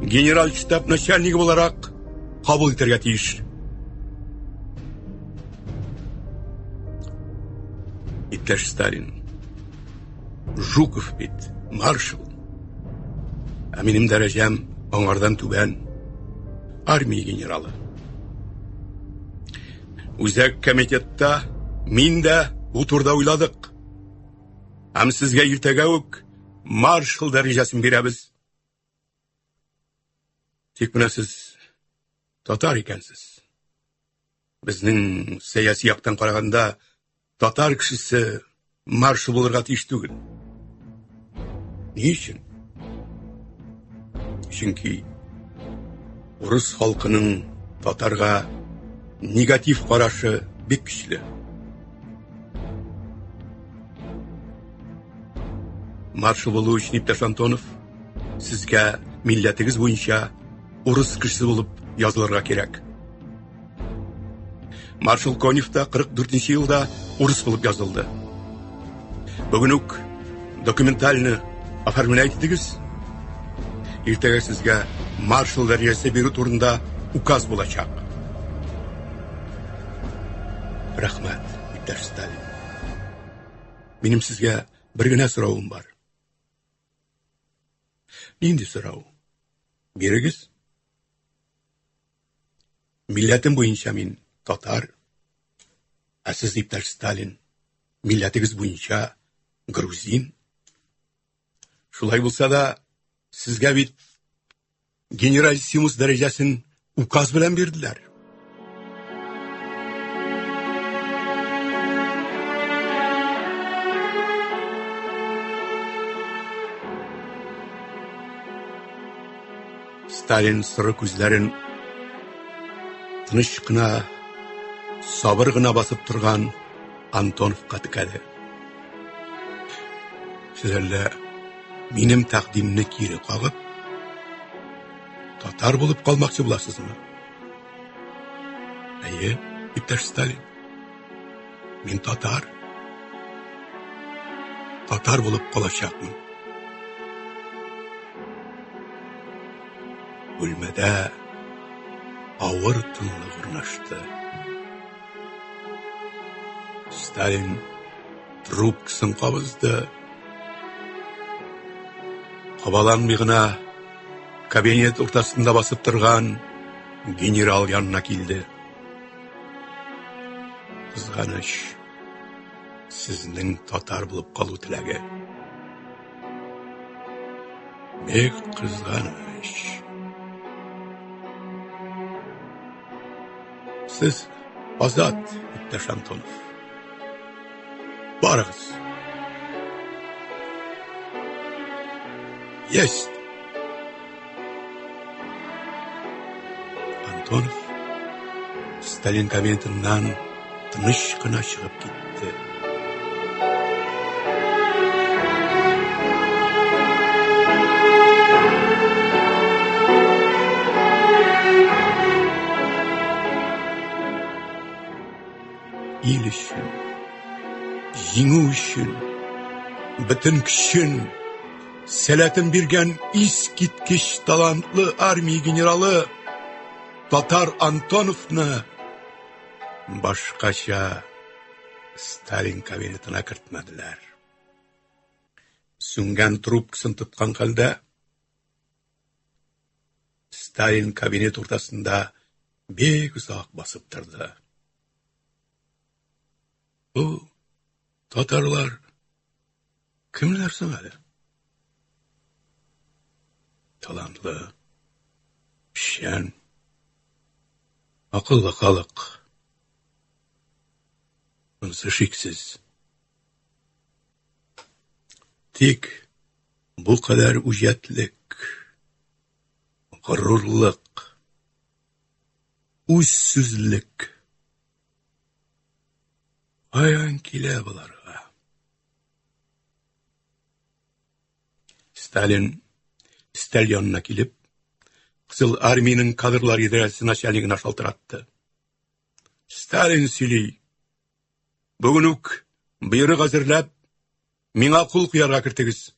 генераль штаб начальнигы буларак кабул итәргә тиеш. Иптәш Сталин, Жуков бит маршал. Ә минем дәрәҗәм аңардан түбән, армия генералы. Үзәк комитетта мин дә бу турда уйладык. Һәм сезгә иртәгә үк маршал дәрәҗәсен бирәбез. Тик менә сез татар икәнсез. Безнең сәяси яктан караганда татар кешесе маршал булырга тиеш түгел. Ни өчен? Чөнки урыс халкының татарга негатив карашы бик көчле. Маршал булу өчен, иптәш Антонов, сезгә милләтегез буенча урыс кешесе булып язылырга кирәк. Маршал Конев та 44 елда урыс булып язылды. Бүген үк документальны оформлять итегез. Иртәгә сезгә маршал дәрәҗәсе бирү турында указ булачак. Рәхмәт, иптәш Сталин. Минем сезгә бер генә соравым бар. Нинди сорау? Бирегез. Милләтем буенча мин татар, ә сез, иптәш Сталин, милләтегез буенча грузин. Шулай булса да, сезгә бит генералиссимус дәрежесін указ белән бирделәр. Сталин сыры күзләрен тыныч кына, сабыр гына басып торган Антоновка текәде. Сез әллә минем тәкъдимне кире кагып, татар булып калмакчы буласызмы? Әйе, иптәш Сталин. Мин татар. Татар булып калачакмын. Бүлмәдә авыр тынлык урнашты. Сталин трубкасын кабызды. Кабаланмый гына кабинет уртасында басып торган генерал янына килде. Кызганыч, сезнең татар булып калу теләге. Бек кызганыч. Сез азат, иптәш Антонов. Барыгыз. Есть. Антонов Сталин кабинетыннан тыныч кына чыгып китте. Ил өчен, җиңү өчен, бөтен көчен, сәләтен биргән искиткеч талантлы армия генералы Татар Антоновны башкача Сталин кабинетына кертмәделәр. Сүнгән трубкасын тоткан хәлдә Сталин кабинет уртасында бик озак басып торды. Бу татарлар кемләр соң әле? Талантлы, пишән, акыллы халык. Монысы шиксез. Тик бу кадәр үҗәтлек, горурлык, үзсүзлек каян килә буларга? Сталин стәл янына килеп, Кызыл армиянең кадрлар идарәсе начальнигына шалтыратты. Сталин сөйли. Бүген үк боерык әзерләп, миңа кул куярга кертегез.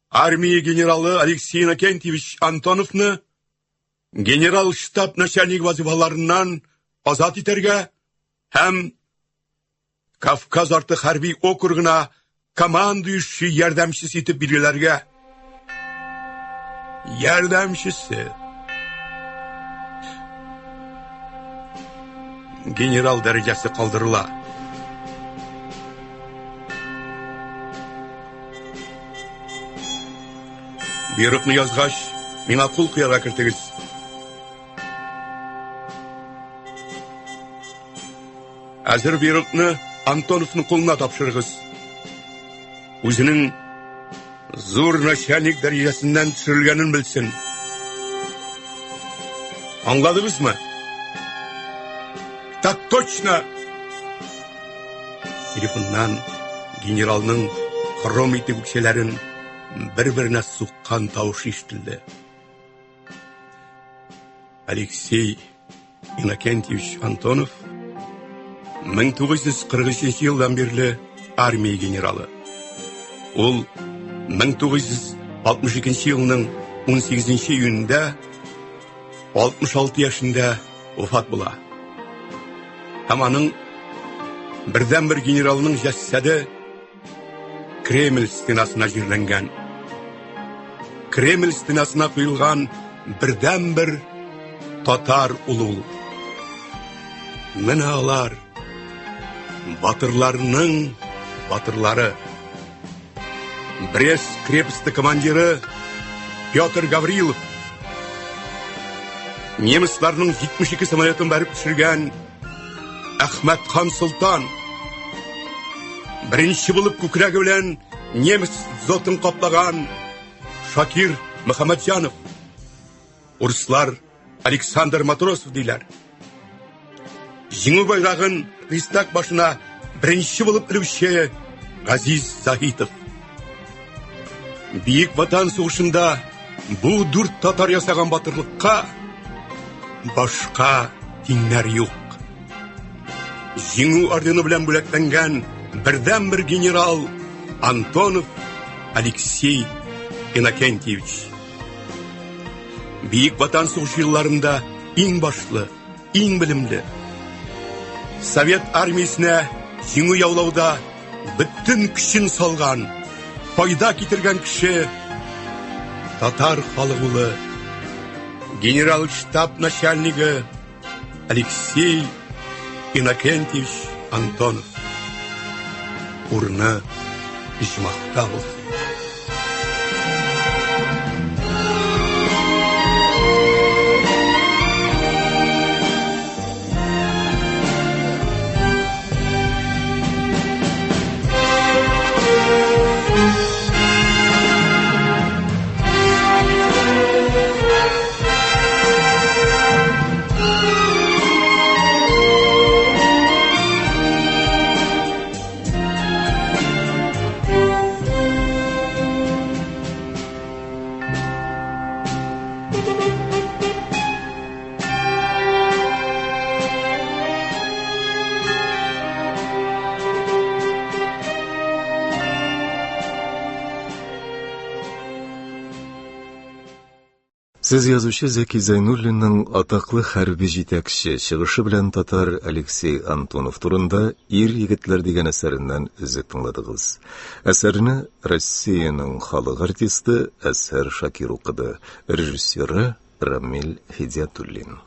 Армия генералы Алексей Иннокентьевич Антоновны генерал штаб начальник вазифаларыннан азат итәргә һәм Кавказ арты хәрби округына командующий ярдәмчесе итеп биреләргә. Ярдәмчесе. Генерал дәрәҗәсе калдырыла. Буйрыкны язгач, миңа кул куярга кертегез. Әзер буйрыкны Антоновның кулына тапшырыгыз. Үзенең зур начальник дәрәҗәсеннән төшерелгәнен белсен. Аңладыгызмы? Так точно! Телефоннан генералның хром итеп үкчәләрен бер-беренә суккан тавыш ишетелде. Алексей Иннокентьевич Антонов 1943 елдан бирле армия генералы. Ул 1962 елның 18 июнендә 66 яшендә вафат була. Һәм аның бердән-бер генералның җәсәде Кремль стенасына җирләнгән. Кремль стенасына куелган бердән-бер татар улы. Менә алар батырларның батырлары. Брест крепости командиры Петр Гаврилов, немисларның 72 самолетін бәріп түсірген Ахмет хан Сұлтан, бірінші болып көкірегі білен неміс зотын қаплаған Шакир Мұхамеджанов, орыслар Александр Матросов дейлер. Жеңу байрағын Ристак башына бірінші болып ілуші Ғазиз Захитов. Бейік ватан соғышында бұл дүрт татар ясаған батырлыққа башқа теңнер жоқ. Жеңу ордені білен бөлектенген бірден бір генерал Антонов Алексей Иннокентьевич. Бейік ватан соғышы жылларында ең башлы, ең білімді. Совет армиясына жеңу яулауда бүттін күшін салған, пайда кетірген кіші татар халығылы генерал штаб начальнигі Алексей Иннокентьевич Антонов. Урны ижмақта болсын. Сіз язучы Зәки Зайнуллинның атаклы хәрби җитәкче, чыгышы белән татар Алексей Антонов турында «Ир егетләр» дигән әсәреннән үзек тыңладыгыз. Әсәрне Россиянең халык артисты Әсәр Шакир укыды, режиссеры Рамил Хидиятуллин.